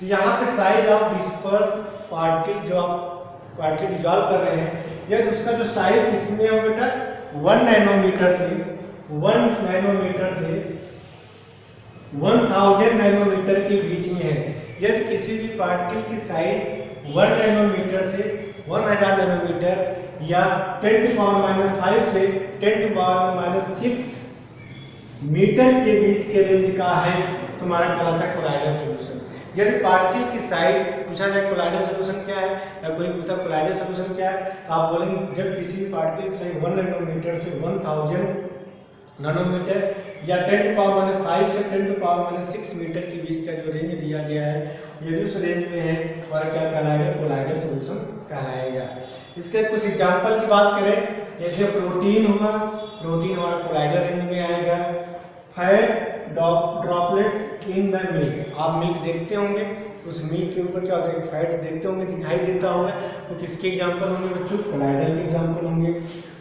तो यहाँ पे साइज ऑफ डिस्पर्स पार्टिकल, जो आप पार्टिकल डिजॉल्व कर रहे हैं, यदि उसका जो साइज किसमें है बेटा 1 नैनोमीटर से 1000 नैनोमीटर के बीच में है। यदि किसी भी पार्टिकल की साइज 1 नैनोमीटर से 1000 नैनोमीटर या 10⁻⁵ से 10⁻⁶ मीटर के बीच के रेंज का है, तुम्हारा कहलाता है कोलाइडल सोल्यूशन। यदि पार्टिकल की साइज पूछा जाए कोलाइडल सॉल्यूशन क्या है या कोई पूछता कोलाइडल सॉल्यूशन क्या है, तो आप बोलेंगे जब किसी भी पार्टिकल की साइज 1 नैनोमीटर से 1000 नैनोमीटर या 10⁻⁵ से 10⁻⁶ मीटर के बीच का जो रेंज दिया गया है, यदि उस रेंज में है और क्या कहलाएगा, कोलाइडल सॉल्यूशन कहलाएगा। इसके कुछ एग्जांपल की बात करें, जैसे प्रोटीन हुआ, प्रोटीन हमारा कोलाइडल रेंज में आएगा। Fat droplets in the milk, आप मिल्क देखते होंगे, उस मिल्क के ऊपर क्या होता है, फैट देखते होंगे, दिखाई देता होगा, तो किसके एग्जांपल होंगे बच्चों, कोलाइडल के एग्जांपल होंगे।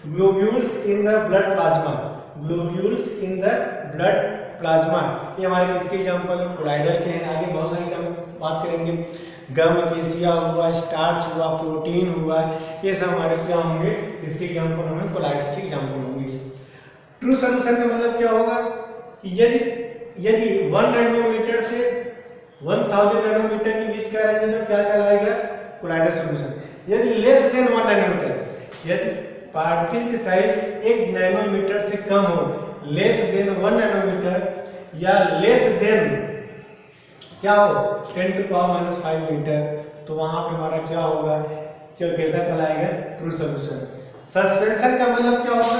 Globules in the blood plasma, globules in the blood plasma, ये हमारे किसके एग्जांपल है, कोलाइडल के हैं। आगे बहुत सारी बात करेंगे, गम केसिया हुआ, स्टार्च हुआ, प्रोटीन हुआ, ये सब हमारे क्या होंगे, किसके एग्जांपल होंगे, कोलाइड्स के एग्जांपल होंगे। ट्रू सॉल्यूशन का मतलब क्या होगा, यदि 1 नैनोमीटर से 1000 नैनोमीटर के बीच का रेंज है, क्या कहलाएगा, कोलाइडल सॉल्यूशन। यदि लेस देन 1 नैनोमीटर, यदि पार्टिकल की साइज 1 नैनोमीटर से कम हो, लेस देन 1 नैनोमीटर या लेस देन क्या हो 10⁻⁵ मीटर, तो वहां पे हमारा क्या होगा, क्या कैसा कहलाएगा, ट्रू सॉल्यूशन। सस्पेंशन का मतलब क्या होगा,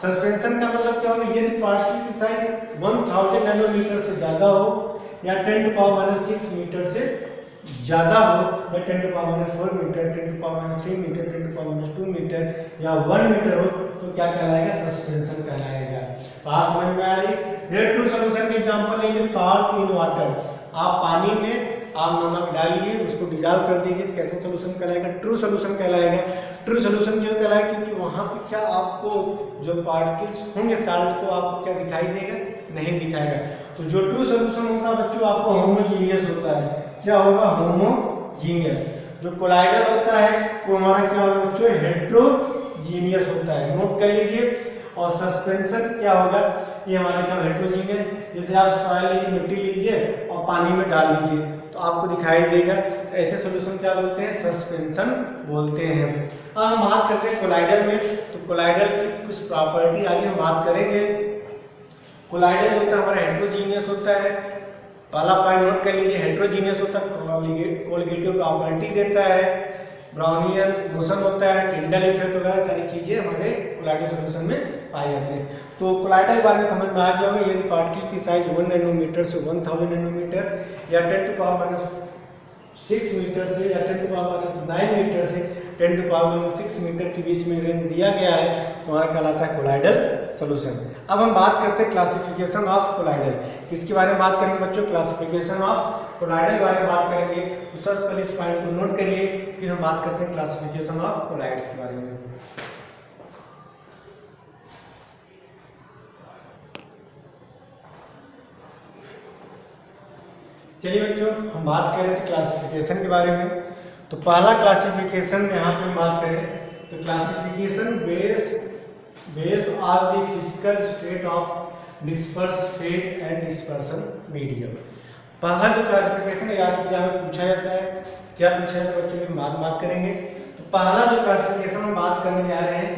सस्पेंशन का मतलब क्या होगा, यदि पार्टिकल की साइज 1000 नैनोमीटर से ज्यादा हो या 10⁻⁶ मीटर से ज्यादा हो या 10⁻⁴ मीटर, 10⁻�3 मीटर, 10⁻�2 मीटर या 1 मीटर हो, तो क्या कहलाएगा, सस्पेंशन कहलाएगा। बात समझ में आ रही। ये ट्रू सॉल्यूशन के एग्जांपल लेंगे, सॉल्ट इन वाटर, आप पानी में आप नमक डालिए, उसको डिजॉल्व कर दीजिए, कैसे सॉल्यूशन कहलाएगा, ट्रू सॉल्यूशन कहलाएगा। ट्रू सॉल्यूशन क्यों कहलाएगा, क्योंकि वहाँ पे क्या आपको जो पार्टिकल्स होंगे साल्ट को आपको क्या दिखाई देगा, नहीं दिखाएगा। तो जो ट्रू सॉल्यूशन होता है बच्चों आपको होमोजीनियस होता है, क्या होगा, होमोजीनियस। जो कोलाइडल होता है वो हमारा क्या होगा बच्चों, हेट्रोजीनियस होता है, नोट कर लीजिए। और सस्पेंशन क्या होगा, ये हमारा क्या हेट्रोजीनियस, जैसे आप सॉइल लीजिए, मिट्टी लीजिए और पानी में डाल दीजिए तो आपको दिखाई देगा, ऐसे सॉल्यूशन क्या बोलते हैं, सस्पेंशन बोलते हैं। अब हम बात करते हैं कोलाइडल में, तो कोलाइडल की कुछ प्रॉपर्टी आगे हम बात करेंगे। कोलाइडल होता है हमारा हेट्रोजीनियस होता है, पहला पॉइंट नोट कर लीजिए, हेट्रोजीनियस होता है, कोलिगेटिव प्रॉपर्टी देता है, ब्राउनियन मोशन होता है, टिंडल इफेक्ट वगैरह सारी चीजें हमारे कोलाइडल सॉल्यूशन में पाई जाती हैं। तो कोलाइडल के बारे में समझ में आ गया होगा, यदि पार्टिकल की साइज 1 नैनोमीटर से 1000 नैनोमीटर या 10⁻⁶ मीटर से या 10⁻⁹ मीटर से 10⁻⁶ मीटर के बीच में रेंज दिया गया है, तो हमारा कहलाता है कोलाइडल सॉल्यूशन। अब हम बात करते हैं क्लासिफिकेशन ऑफ कोलाइडल, किसके बारे में बात करेंगे बच्चों, क्लासिफिकेशन ऑफ कोलाइडल के बारे में बात करेंगे। तो सबसे पहले इस पॉइंट को नोट करिए, फिर हम बात करते हैं क्लासिफिकेशन ऑफ कोलाइड्स के बारे में। चलिए बच्चों, हम बात कर रहे थे क्लासिफिकेशन के बारे में। तो पहला क्लासिफिकेशन यहाँ पे हम बात करें तो classification base on the physical state of disperse phase and dispersion medium. पहला जो क्लासिफिकेशन है आपके एग्जाम में पूछा जाता है, क्या पूछा जाता है बच्चों, की बात करेंगे। तो पहला जो क्लासिफिकेशन हम बात करने जा रहे हैं,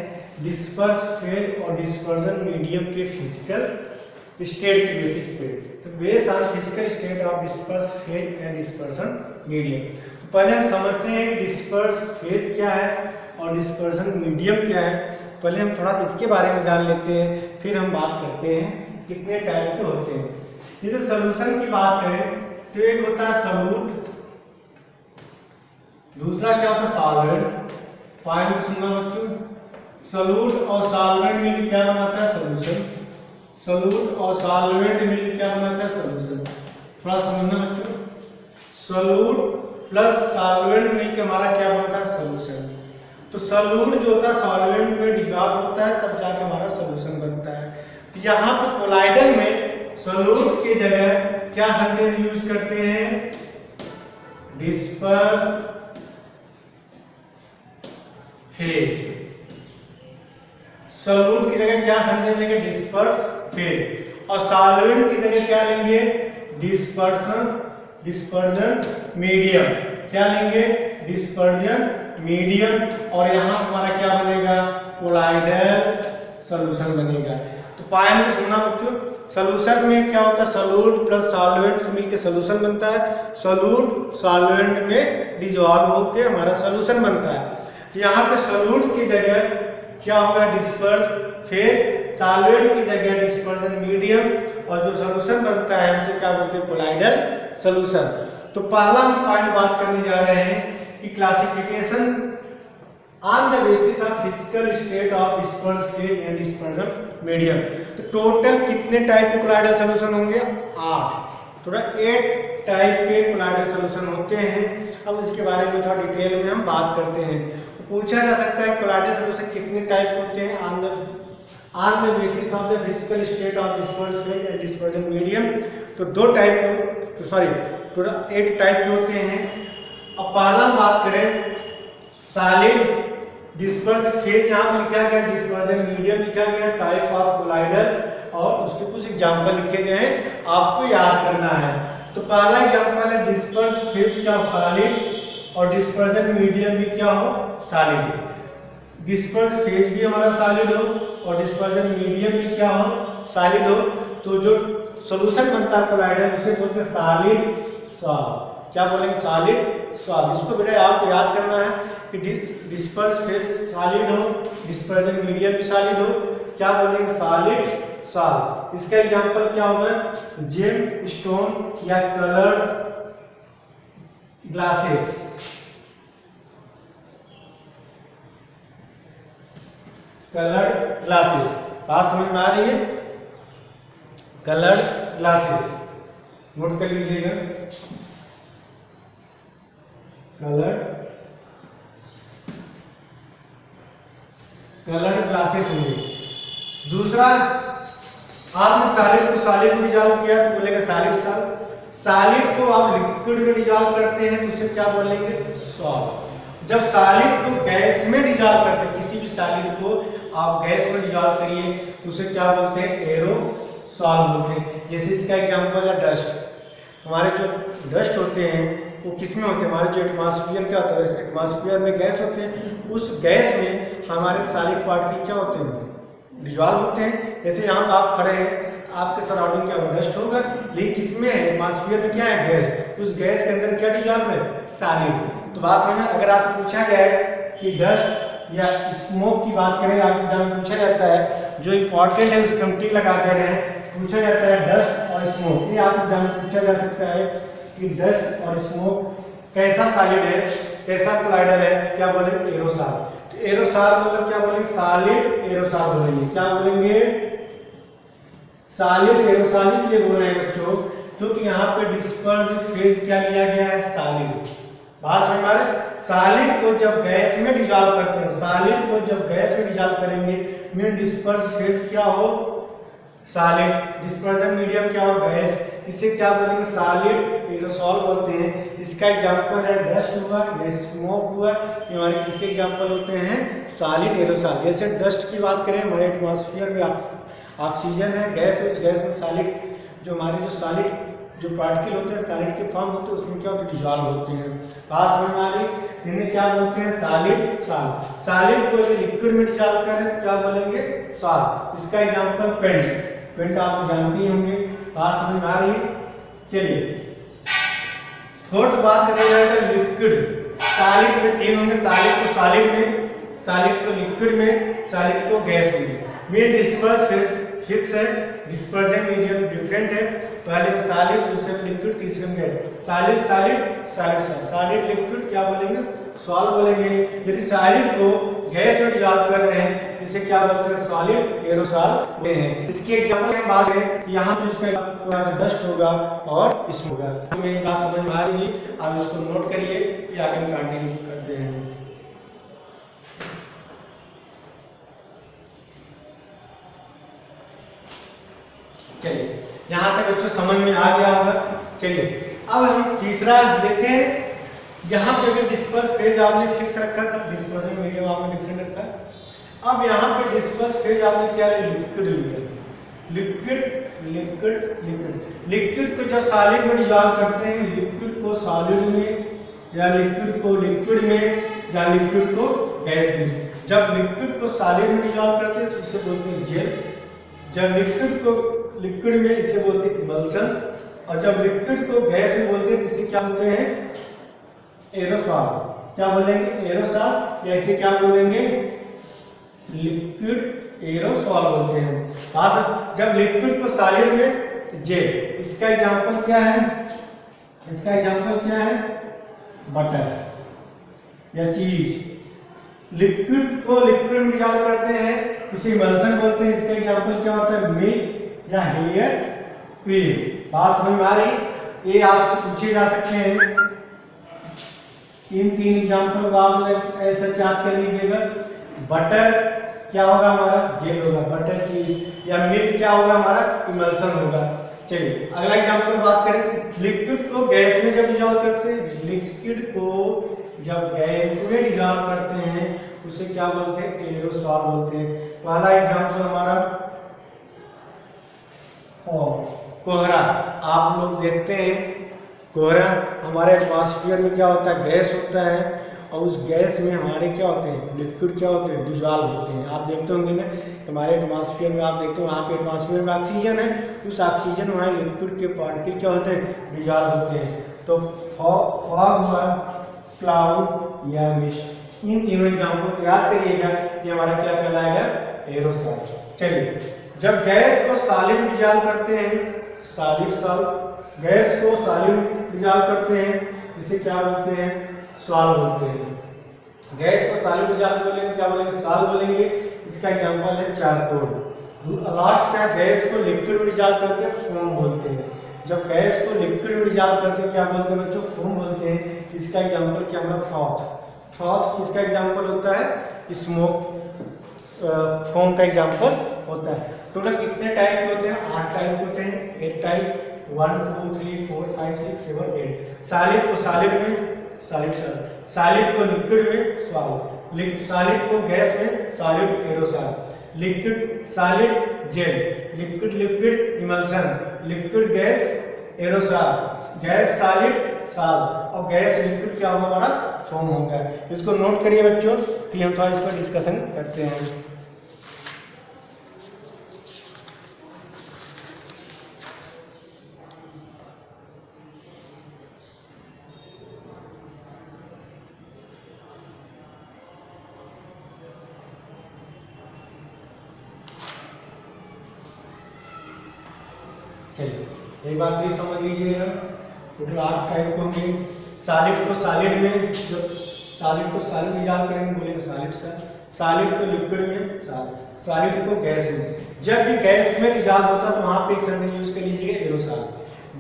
डिस्पर्स फेज और डिस्पर्सन मीडियम के फिजिकल स्टेट के बेसिस पे। तो base on physical state of disperse phase and dispersion medium. तो पहले हम समझते हैं कि डिस्पर्स फेज क्या है और डिस्पर्सन मीडियम क्या है। पहले हम थोड़ा इसके बारे में जान लेते हैं, फिर हम बात करते हैं कितने टाइप के होते हैं। जैसे सॉल्यूशन की बात करें तो एक होता है सॉल्यूट, दूसरा क्या होता है सॉल्वेंट। पॉइंट सुनना बच्चों, सॉल्यूट और सॉल्वेंट मिलकर क्या बनाता है सॉल्यूशन, सॉल्यूट और सॉल्वेंट मिलकर क्या बनाता है सॉल्यूशन। थोड़ा समझना बच्चों, सॉल्यूट प्लस सॉल्वेंट मिलकर हमारा क्या बनता है सॉल्यूशन। तो सॉल्यूट जो होता है सॉल्वेंट में डिसॉल्व होता है तब जाके हमारा सॉल्यूशन बनता है। तो यहाँ पे कोलाइडल में सॉल्यूट की जगह क्या सेंटेंस यूज करते हैं, डिस्पर्स फेज। सॉल्यूट की जगह क्या सेंटेंस लेंगे, डिस्पर्स फेज। और सॉल्वेंट की जगह क्या लेंगे, डिस्पर्जन मीडियम। क्या लेंगे, डिस्पर्जन मीडियम। और यहाँ हमारा क्या बनेगा, कोलाइडल सॉल्यूशन बनेगा। तो पॉइंट को सुनना बच्चों, सोल्यूशन में क्या होता है, सोलूट प्लस सॉल्वेंट से मिलकर सोल्यूशन बनता है, सोलूट सॉल्वेंट में डिजॉल्व होकर हमारा सोल्यूशन बनता है। तो यहाँ पे सोलूट की जगह क्या होगा, डिस्पर्स, फिर सॉल्वेंट की जगह डिस्पर्जन मीडियम, और जो सोल्यूशन बनता है उसे क्या बोलते हैं, कोलाइडल सोल्यूशन। तो पहला हम पॉइंट बात करने जा रहे हैं कि classification on the basis of physical state of disperse phase and dispersion medium. तो टोटल कितने टाइप के कोलाइडल सोल्यूशन होंगे, 8, टोटल 8 टाइप के कोलाइडल सोल्यूशन होते हैं। अब इसके बारे में थोड़ा डिटेल में हम बात करते हैं। पूछा जा सकता है कोलाइडल सोल्यूशन कितने टाइप होते हैं, on the basis of the physical state of disperse phase and dispersion medium. तो 2 टाइप, सॉरी टोटल 8 टाइप के होते हैं। अब पहला बात करें सॉलिड डिस्पर्स फेज, यहाँ पर लिखा गया डिस्पर्जन मीडियम लिखा गया, टाइप ऑफ कोलाइडल, और उसके कुछ एग्जांपल लिखे गए हैं, आपको याद करना है। तो पहला एग्जांपल है डिस्पर्स फेज क्या हो, सॉलिड, और डिस्पर्जन मीडियम भी क्या हो, सॉलिड। डिस्पर्स फेज भी हमारा सॉलिड हो और डिस्पर्जन मीडियम भी क्या हो, सॉलिड हो। तो जो सॉल्यूशन बनता है कोलाइडल उसे बोलते हैं सॉलिड सॉल्व। क्या बोलेंगे, सॉलिड सॉल्व। इसको बेटा आपको याद करना है कि डिस्पर्स फेज सॉलिड हो, डिस्पर्जन मीडियम भी सॉलिड हो, क्या बोलेंगे, सॉलिड सॉल्व। इसका एग्जांपल क्या होगा, जेम स्टोन या कलर्ड ग्लासेस। कलर्ड ग्लासेस, बात समझ में आ रही है, कलर्ड ग्लासेस नोट कर लीजिएगा, कलर्ड ग्लासेस होंगे। दूसरा, आपने सॉलिड को सॉलिड में डिजॉल्व किया तो बोलेगा सॉलिड सॉल्व। सॉलिड को आप लिक्विड में डिजॉल्व करते हैं तो उसे क्या बोलेंगे, सॉल्व। जब सॉलिड को गैस में डिजॉल्व करते हैं, किसी भी सॉलिड को आप गैस में डिजॉल्व करिए तो उसे क्या बोलते हैं, एरोसॉल बोलते हैं। जैसे इसका एग्जांपल है डस्ट। हमारे जो डस्ट होते हैं वो किस में होते हैं, हमारे जो एटमॉस्फेयर क्या होता है, एटमॉस्फेयर में गैस होते हैं, उस गैस में हमारे सॉलिड पार्टिकल क्या होते हैं, डिजॉल्व होते हैं। जैसे यहाँ पर आप खड़े हैं, आपके सराउंडिंग क्या डस्ट होगा, लेकिन किसमें है, एटमॉस्फेयर में क्या है, गैस। उस गैस के अंदर क्या डिजॉल्व है, सॉलिड। तो बात समझ में, अगर आपसे पूछा जाए कि डस्ट या स्मोक की बात करें, आपके एग्जाम में पूछा जाता है, जो इंपॉर्टेंट है उस पर हम टिक लगा दे रहे हैं, पूछा जाता है डस्ट और स्मोक। ये आपके एग्जाम में पूछा जा सकता है कि डस्ट और स्मोक कैसा सॉलिड है, कैसा कोलाइडल है, क्या बोलेंगे, एरोसॉल। तो एरोसॉल मतलब क्या बोलेंगे, सॉलिड एरोसॉल बोलेंगे। क्या बोलेंगे, सॉलिड एरोसॉल। इसलिए बोल रहे हैं बच्चों क्योंकि यहाँ पे डिस्पर्स फेज क्या लिया गया है, सॉलिड। बात समझ में आ रहा है, सॉलिड को जब गैस में डिजॉल्व करते हैं, सॉलिड को जब गैस में डिजॉल्व करेंगे मीन डिस्पर्स फेज क्या हो, सॉलिड। डिस्पर्जन मीडियम क्या हो, गैस। इसे क्या बोलेंगे, सॉलिड एरोसॉल बोलते हैं। इसका एग्जांपल है डस्ट हुआ या स्मोक हुआ, ये हमारे किसके एग्जांपल होते हैं, सॉलिड एरोसॉल। जैसे डस्ट की बात करें, हमारे एटमॉस्फेयर में ऑक्सीजन है, गैस है, उस गैस में सॉलिड जो हमारे जो सॉलिड जो पार्टिकल होते हैं सॉलिड के फॉर्म होते हैं, उसमें क्या होते हैं, डिजॉल्व होते हैं। बात समझ में आ रही, इन्हें क्या बोलते हैं, सॉलिड सॉल्व। सॉलिड को यदि लिक्विड में डिजॉल्व करें तो क्या बोलेंगे, सॉल्व। इसका एग्जांपल पेंट। पेंट आप जानते ही होंगे। बात समझ में आ रही है, चलिए फोर्थ बात करें जाएगा लिक्विड। सॉलिड में 3 होंगे, सॉलिड को सॉलिड में, सॉलिड को लिक्विड में, सॉलिड को गैस में। मेन डिस्पर्स फेज फिक्स है, डिस्पर्जन मीडियम डिफरेंट है। पहले में सॉलिड, दूसरे में लिक्विड, तीसरे में gas. Solid solid solid solid liquid क्या बोलेंगे, सॉल्व बोलेंगे। यदि सॉलिड को गैस में डिजॉल्व कर रहे हैं इसे क्या बोलते हैं, सॉलिड एरोसॉल बोलते हैं। इसके एग्जांपल हम बात करें कि यहाँ पे उसका डस्ट होगा और इसमें होगा। हमें बात समझ में आ रही है, आप इसको नोट करिए, ये आगे हम कंटिन्यू करते हैं। चलिए यहाँ तक बच्चों समझ में आ गया होगा। चलिए अब हम तीसरा देखते हैं। यहाँ पे भी डिस्पर्स फेज आपने फिक्स रखा था, डिस्पर्जन मीडियम आपने डिफरेंट रखा है। अब यहाँ पे डिस्पर्स फेज आपने क्या लिया, लिक्विड लिया। लिक्विड लिक्विड लिक्विड लिक्विड को जब सॉलिड में डिजॉल्व करते हैं, लिक्विड को सॉलिड में या लिक्विड को लिक्विड में या लिक्विड को गैस में। जब लिक्विड को सॉलिड में डिजॉल्व करते हैं तो इसे बोलते हैं जेल, जब लिक्विड में इसे बोलते हैं इमल्सन, और जब लिक्विड को गैस में बोलते हैं इसे क्या बोलते हैं, एरोसॉल। क्या बोलेंगे, एरोसॉल, या इसे क्या बोलेंगे, लिक्विड एरोसॉल बोलते हैं। जब लिक्विड को सॉलिड में जेल, इसका एग्जांपल क्या है, इसका एग्जांपल क्या है, बटर या चीज। लिक्विड को लिक्विड में डिसॉल्व करते हैं उसे इमल्सन बोलते हैं। इसका एग्जांपल क्या होता है, मिल्क या हेयर क्रीम। बात समझ में आ रही, ये आपसे पूछे जा सकते हैं। इन 3 एग्जांपल को आप ऐसे याद कर लीजिएगा। बटर क्या होगा हमारा, जेल होगा, बटर चीज, या मिल्क क्या होगा हमारा, इमल्सन होगा। चलिए अगला एग्जांपल बात करें। लिक्विड को गैस में जब डिसॉल्व करते हैं, लिक्विड को जब गैस में डिसॉल्व करते हैं उसे क्या बोलते हैं, एरोसॉल बोलते हैं। पहला एग्जांपल हमारा कोहरा। आप लोग देखते हैं कोहरा, हमारे एटमॉस्फेयर में क्या होता है, गैस होता है, और उस गैस में हमारे क्या होते हैं, लिक्विड क्या होते हैं, डिसॉल्व होते हैं। आप देखते होंगे ना, हमारे एटमॉस्फेयर में आप देखते हो, वहाँ पे एटमॉस्फेयर में ऑक्सीजन है, उस ऑक्सीजन वहाँ लिक्विड के पार्टिकल क्या होते हैं, डिसॉल्व होते हैं। तो फॉग हुआ, क्लाउड या मिस्ट। इन तीनों एग्जाम्पल को याद करिएगा, ये हमारा क्या कहलाएगा, एरोसॉल। चलिए जब गैस को सॉलिड में डिसॉल्व करते हैं, सॉलिड सॉल्व, गैस को सॉलिड में डिसॉल्व करते हैं, इसे क्या बोलते हैं, सॉल्व बोलते हैं। गैस को सॉलिड डिसॉल्व बोलेंगे, क्या बोलेंगे, सॉल्व बोलेंगे। इसका एग्जांपल है चारकोल। लास्ट का गैस को लिक्विड में डिसॉल्व करते हैं, फोम बोलते हैं। जब गैस को लिक्विड में डिसॉल्व करते हैं क्या बोलते हैं बच्चों, फोम बोलते हैं। इसका एग्जांपल क्या होगा, फ्रॉथ। फ्रॉथ किसका एग्जांपल होता है, स्मोक फोम का एग्जांपल होता है। टोटल कितने टाइप के होते हैं, 8 टाइप होते हैं, 8 टाइप, 1 2 3 4 5 6 7 8। सॉलिड को सॉलिड में सॉलिड सॉलिड को लिक्विड में सॉलिड, सॉलिड को गैस में solid aerosol, liquid solid gel, liquid liquid emulsion, liquid gas aerosol, gas solid sol, और गैस लिक्विड क्या होगा हमारा, फोम होगा। इसको नोट करिए बच्चों, फिर हम थोड़ा इस पर डिस्कशन करते हैं। चलिए एक बात भी समझ लीजिएगा, टोटल 8 टाइप होंगे। सॉलिड को सॉलिड में, जब सॉलिड को सॉलिड में डिसॉल्व करेंगे बोलेंगे सॉलिड सर, सॉलिड को लिक्विड में सॉलिड, सॉलिड को गैस में। जब भी गैस में डिसॉल्व होता है तो वहाँ पे एक शब्द यूज कर लीजिएगा, एरोसॉल।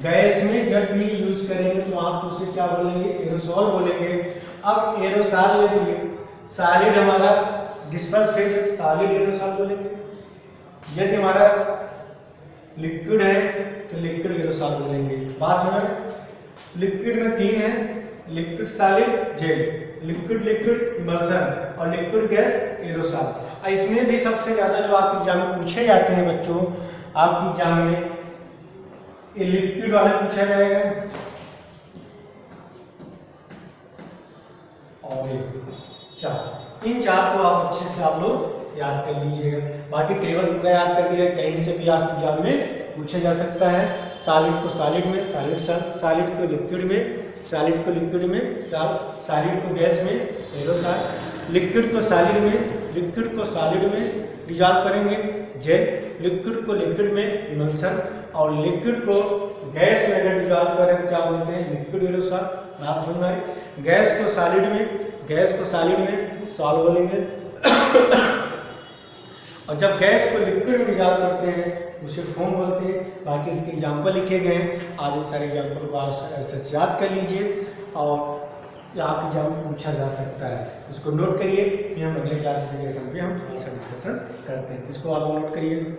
गैस में जब भी यूज करेंगे तो आप उसे क्या बोलेंगे, एरोसॉल बोलेंगे। अब एरोसॉल में सॉलिड हमारा डिस्पर्स फेज, सॉलिड एरोसॉल बोलेंगे। यदि हमारा लिक्विड है तो लिक्विड एरोसॉल बोलेंगे। बात समझ, लिक्विड में 3 है, liquid solid gel, liquid liquid emulsion, और लिक्विड गैस एरोसॉल। इसमें भी सबसे ज्यादा जो आपके एग्जाम में पूछे जाते हैं बच्चों, आपके एग्जाम में ये लिक्विड वाले पूछा जाएगा, और ये 4, इन 4 को आप अच्छे से आप लोग याद कर लीजिएगा। बाकी टेबल पूरा याद कर दिया, कहीं से भी आप एग्जाम में पूछा जा सकता है। सॉलिड को सॉलिड में सॉलिड, सॉलिड को लिक्विड में सॉलिड, को लिक्विड में सॉलिड, को गैस में एरोसॉल, लिक्विड को सॉलिड में, लिक्विड को सॉलिड में डिसॉल्व करेंगे जेल, लिक्विड को लिक्विड में इमल्सन, और लिक्विड को गैस में अगर डिसॉल्व करें तो क्या बोलते हैं, लिक्विड एरोसॉल। बात समझ में आ रही, गैस को सॉलिड में, गैस को सॉलिड में सॉल्व बोलेंगे। और जब गैस को लिक्विड में डिसॉल्व करते हैं उसे फोम बोलते हैं। बाकी इसके एग्जाम्पल लिखे गए हैं, आप इन सारे एग्जाम्पल को आप सच याद कर लीजिए, और आपके एग्जाम में पूछा जा सकता है, उसको नोट करिए। फिर हम अगले क्लासिफिकेशन पे हम थोड़ा सा डिस्कशन करते हैं, इसको आप नोट करिए।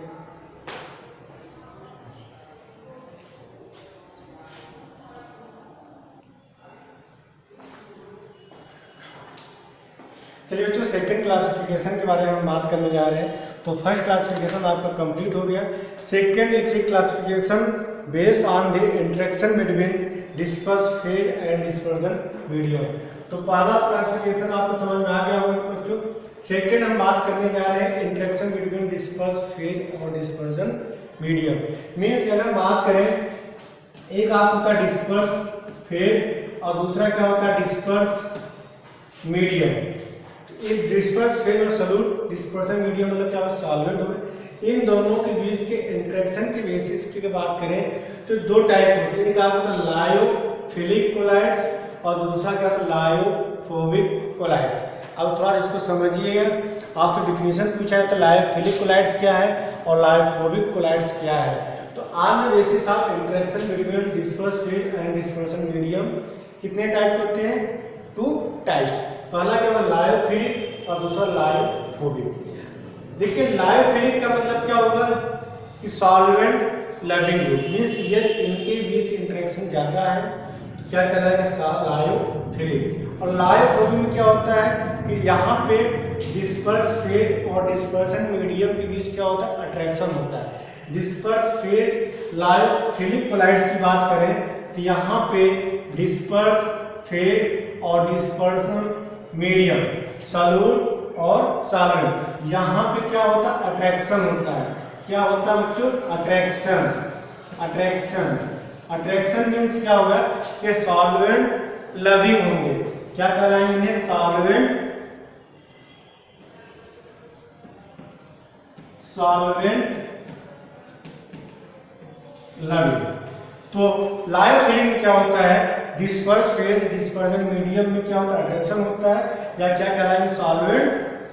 चलिए बच्चों, सेकंड क्लासिफिकेशन के बारे में हम बात करने जा रहे हैं। तो फर्स्ट क्लासिफिकेशन आपका कंप्लीट हो गया। सेकंड लिखिए, classification based on the interaction between disperse phase and dispersion medium. तो पहला क्लासिफिकेशन आपको समझ में आ गया होगा बच्चों, सेकेंड हम बात करने जा रहे हैं इंटरेक्शन बिटवीन डिस्पर्स फेज और डिस्पर्जन मीडियम। मीन्स अगर बात करें एक आप होता है डिस्पर्स फेज और दूसरा क्या होता है डिस्पर्स मीडियम। इस डिस्पर्स फेज और सॉल्यूट डिस्पर्सन मीडियम मतलब क्या होता है सॉल्वेंट हो, इन दोनों के बीच के इंटरेक्शन के बेसिस की बात करें तो दो टाइप होते हैं, एक आप होता है लायोफिलिक कोलाइड्स और दूसरा क्या होता है लायोफोबिक कोलाइड्स। अब थोड़ा इसको समझिएगा, आपसे डिफिनेशन पूछा है तो लायोफिलिक कोलाइड्स क्या है और लायोफोबिक कोलाइड्स क्या है। तो आज में basis of interaction between disperse phase and dispersion medium कितने टाइप के होते हैं, टू टाइप्स। पहला क्या होगा लायोफिलिक और दूसरा लायोफोबिक। देखिए लायोफिलिक का मतलब क्या होगा कि सॉल्वेंट लविंग ग्रुप, मीन्स ये इनके बीच इंटरेक्शन ज़्यादा है तो क्या कहलाएगा लायोफिलिक। और लायोफोबिक में क्या होता है कि यहाँ पे डिस्पर्स फेज और डिस्पर्सन मीडियम के बीच क्या होता है अट्रैक्शन होता है। डिस्पर्स फेज लायोफिलिक कोलाइड्स की बात करें तो यहाँ पे डिस्पर्स फेज और डिस्पर्सन मीडियम सॉल्यूट और सॉल्वेंट यहाँ पे क्या होता है अट्रैक्शन होता है। क्या होता है बच्चों अट्रैक्शन। अट्रैक्शन अट्रैक्शन मीन्स क्या होगा कि सॉल्वेंट लविंग होंगे, क्या कहलाएंगे इन्हें सॉल्वेंट लविंग। तो लायोफिलिक में क्या होता है डिस्पर्स फेज डिस्पर्सन मीडियम में क्या होता है अट्रैक्शन होता है या क्या कहलाएंगे सॉल्वेंट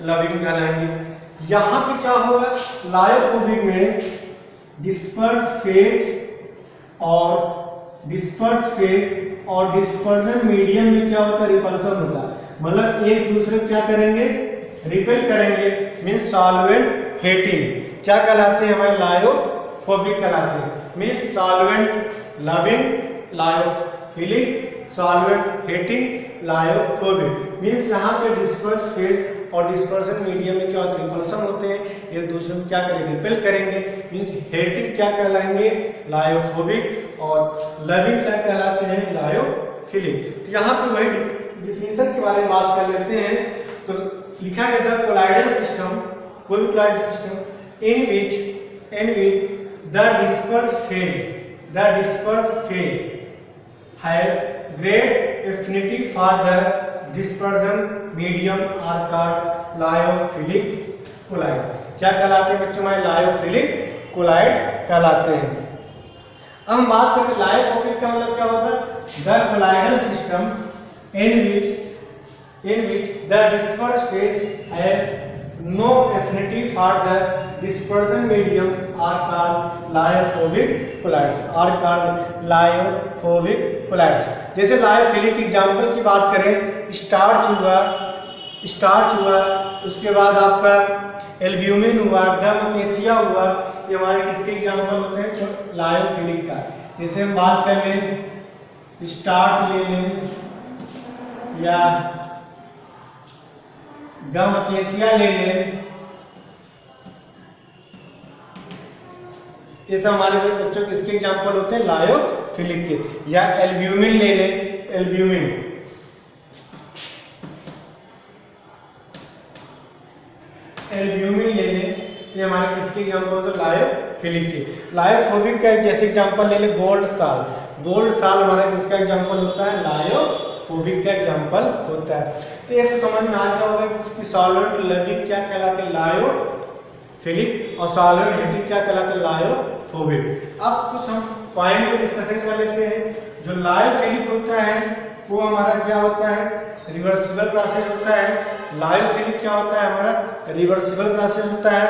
लविंग कहलाएंगे। यहाँ पे क्या होगा लायोफोबिक में डिस्पर्स फेज और डिस्पर्जन मीडियम में क्या होता है रिपल्सन होता है, मतलब एक दूसरे को क्या करेंगे रिपेल करेंगे, मीन्स सॉल्वेंट हेटिंग क्या कहलाते हैं हमारे लायोफोबिक कहलाते हैं। Means solvent loving lyophilic, solvent hating lyophobic. Means यहाँ पे डिस्पर्स फेज और डिस्पर्सन मीडियम में क्या होता है रिपल्सन होते हैं, एक दूसरे को क्या करेंगे रिपेल करेंगे, मीन्स हेटिंग क्या कहलाएंगे लायोफोबिक और लविंग क्या कहलाते हैं लायोफिलिक। तो यहाँ पे वही डिफिनेशन के बारे में बात कर लेते हैं। तो लिखा गया था कोलाइडल सिस्टम, कोई भी colloidal system in which the disperse phase have great affinity for the dispersion medium are called lyophilic colloid। क्या कहलाते हैं बच्चों हमारे लायोफिलिक कोलाइड कहलाते हैं। अब हम बात करते हैं लायोफोबिक का मतलब क्या होता है the colloidal system in which the dispersed phase have no affinity for the dispersion medium are called lyophilic colloids। जैसे लायोफिलिक एग्जाम्पल की बात करें स्टार्च हुआ उसके बाद आपका एल्ब्यूमिन हुआ, गम अकेसिया हुआ, ये हमारे किसके एग्जाम्पल होते हैं तो लायोफिलिक का। जैसे हम बात कर लें स्टार्च ले लें या गम अकेसिया ले लें, ये सब हमारे बच्चों के किसके एग्जाम्पल होते हैं लायोफिलिक के। या एल्ब्यूमिन ले लें, एल्ब्यूमिन ले लें तो हमारे किसके एग्जाम्पल होते हैं लायोफिलिक के। लायोफोबिक का जैसे एग्जाम्पल ले लें गोल्ड साल हमारा किसका एग्जाम्पल होता है लायोफोबिक का एग्जाम्पल होता है। तो ये समझ में आ गया होगा कि सॉल्वेंट लविंग क्या कहलाते हैं लायोफिलिक और सॉल्वेंट हेटिंग क्या कहलाते हैं लायोफोबिक। अब कुछ हम पॉइंट पे डिस्कशन कर लेते हैं। जो लायोफिलिक होता है वो हमारा क्या होता है रिवर्सिबल प्रोसेस होता है। लायोफिलिक क्या होता है हमारा रिवर्सिबल प्रोसेस होता है।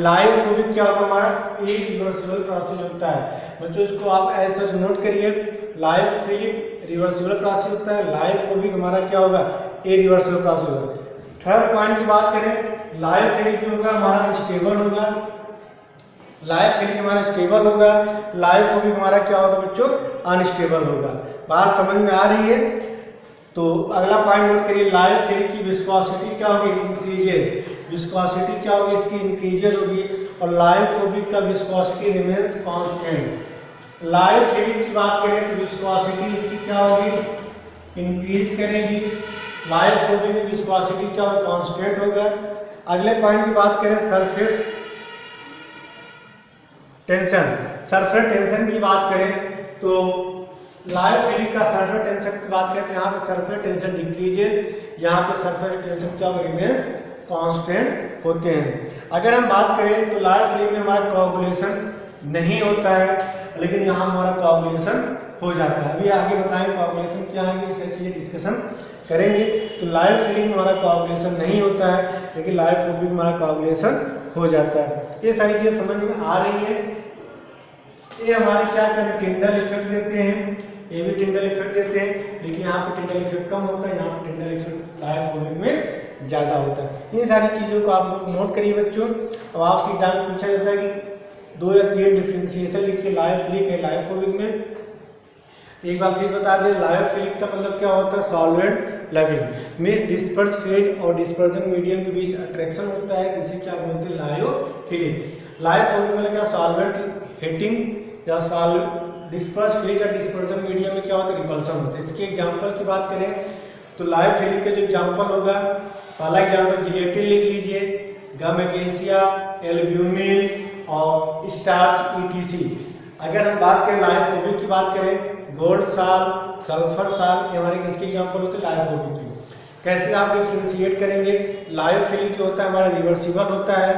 लायोफोबिक क्या होता है हमारा इरिवर्सिबल प्रोसेस होता है। बच्चों इसको आप ऐसे नोट करिए, लायोफिलिक रिवर्सिबल प्रोसेस होता है, लायोफोबिक हमारा क्या होगा इरिवर्सिबल प्रोसेस होगा। थर्ड पॉइंट की बात करें लायोफिलिक जो होगा हमारा स्टेबल होगा, लायोफिलिक हमारा स्टेबल होगा, लायोफोबिक हमारा क्या होगा बच्चों अनस्टेबल होगा। बात समझ में आ रही है। तो अगला पॉइंट नोट करिए लायोफिलिक की विस्कोसिटी क्या होगी इंक्रीजेस, विस्कोसिटी क्या होगी इसकी इंक्रीजेस होगी और लायोफोबिक का विस्कोसिटी रिमेन्स कांस्टेंट। लायोफिलिक की बात करें तो विस्कोसिटी इसकी क्या होगी इंक्रीज करेगी लाइफोबिक में विस्कोसिटी क्या होगा, कांस्टेंट होगा। अगले पॉइंट की बात करें सरफेस टेंशन। सरफेस टेंशन की बात करें तो लायोफिलिक का सरफेस टेंशन की बात करें तो यहाँ पे सरफेस टेंशन डिक्रीजेज, यहाँ पे सरफेस टेंशन क्या रिमेंस कांस्टेंट होते हैं। अगर हम बात करें तो लायोफिलिक में हमारा कोआगुलेशन नहीं होता है, लेकिन यहाँ हमारा कोआगुलेशन हो जाता है। अभी आगे बताएंगे कोआगुलेशन क्या है, ये चीज़ें डिस्कशन करेंगे। तो लायोफिलिक में हमारा कोआगुलेशन नहीं होता है, लेकिन लायोफोबिक में हमारा कोआगुलेशन हो जाता है। ये सारी चीज़ें समझ में आ रही है। ये हमारे क्या करें, टिंडल इफेक्ट देते हैं, ये भी टिंडल इफेक्ट देते हैं, लेकिन यहाँ पे टिंडल इफेक्ट कम होता है, यहाँ पे टिंडल इफेक्ट लायोफोबिक में ज़्यादा होता है। इन सारी चीज़ों को आप लोग नोट करिए बच्चों। अब आपसे एग्जाम में पूछा जाता है कि 2 या 3 डिफ्रेंशिएशन लिखिए लायोफिलिक है लायोफोबिक में। एक बार फिर बता दें, लायोफिलिक का मतलब क्या होता है, सॉल्वेंट लविंग में डिस्पर्स फेज और डिस्पर्जन मीडियम के बीच अट्रैक्शन होता है, इसे क्या बोलते हैं, लायोफिलिक। लायोफोबिक मतलब क्या, सॉल्वेंट हिटिंग या डिस्पर्स फेज या डिस्पर्जन मीडियम में क्या होता है, रिपल्सन होता है। इसके एग्जांपल की बात करें तो लायोफिलिक का जो एग्जांपल होगा, पहला एग्जांपल जिलेटिन लिख लीजिए, गम एकेसिया, एल्ब्यूमिन और स्टार्च ईटीसी। अगर हम बात करें लायोफोबिक की बात करें, गोल्ड साल, सल्फर साल, ये हमारे किसके एग्जांपल होते हैं, लायोफोबिक की। कैसे आप डिफ्रेंशिएट करेंगे, लायोफिलिक जो होता है हमारा रिवर्सिबल होता है,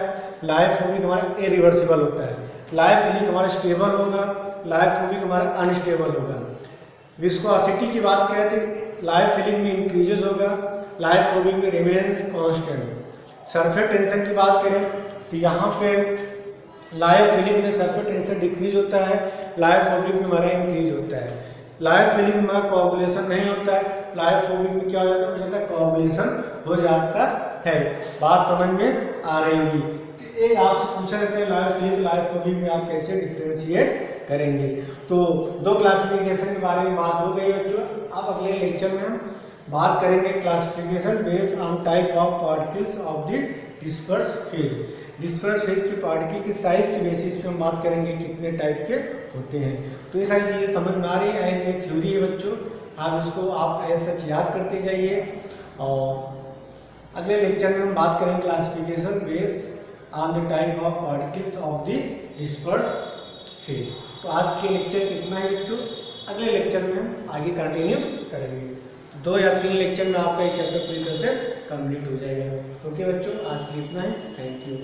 लायोफोबिक हमारा इरिवर्सिबल होता है। लायोफिलिक हमारा स्टेबल होगा, लायोफोबिक हमारा अनस्टेबल होगा। विस्कोसिटी की बात करें तो लायोफिलिक में इंक्रीजेज होगा, लायोफोबिक में रिमेन्स कांस्टेंट। सरफेस टेंशन की बात करें तो यहाँ पे लायोफिलिक में सरफेस टेंशन डिक्रीज होता है, लायोफोबिक में हमारा इंक्रीज होता है। लायोफिलिक में हमारा कोआगुलेशन नहीं होता है, लायोफोबिक में क्या हो जाता है, कोआगुलेशन हो जाता है। बात समझ में आ रही होगी। ये आपसे पूछा जाता है लायोफिलिक लायोफोबिक में आप कैसे डिफ्रेंशिएट करेंगे। तो 2 क्लासिफिकेशन के बारे में बात हो गई बच्चों। अब अगले लेक्चर में हम बात करेंगे classification based on type of particles of the disperse phase. Disperse phase के पार्टिकल की साइज के बेसिस पे हम बात करेंगे कितने टाइप के होते हैं। तो ये सारी चीज़ें समझ में आ रही है, एज ए थ्योरी है बच्चों, आप इसको आप एज सच याद करते जाइए। और अगले लेक्चर में हम बात करेंगे classification based on the type of particles of the disperse phase. तो आज के लेक्चर कितना है बच्चों, अगले लेक्चर में हम आगे कंटिन्यू करेंगे। 2 या 3 लेक्चर में आपका ये चैप्टर पूरी तरह से कंप्लीट हो जाएगा। ओके बच्चों, आज के लिए इतना है। Thank you.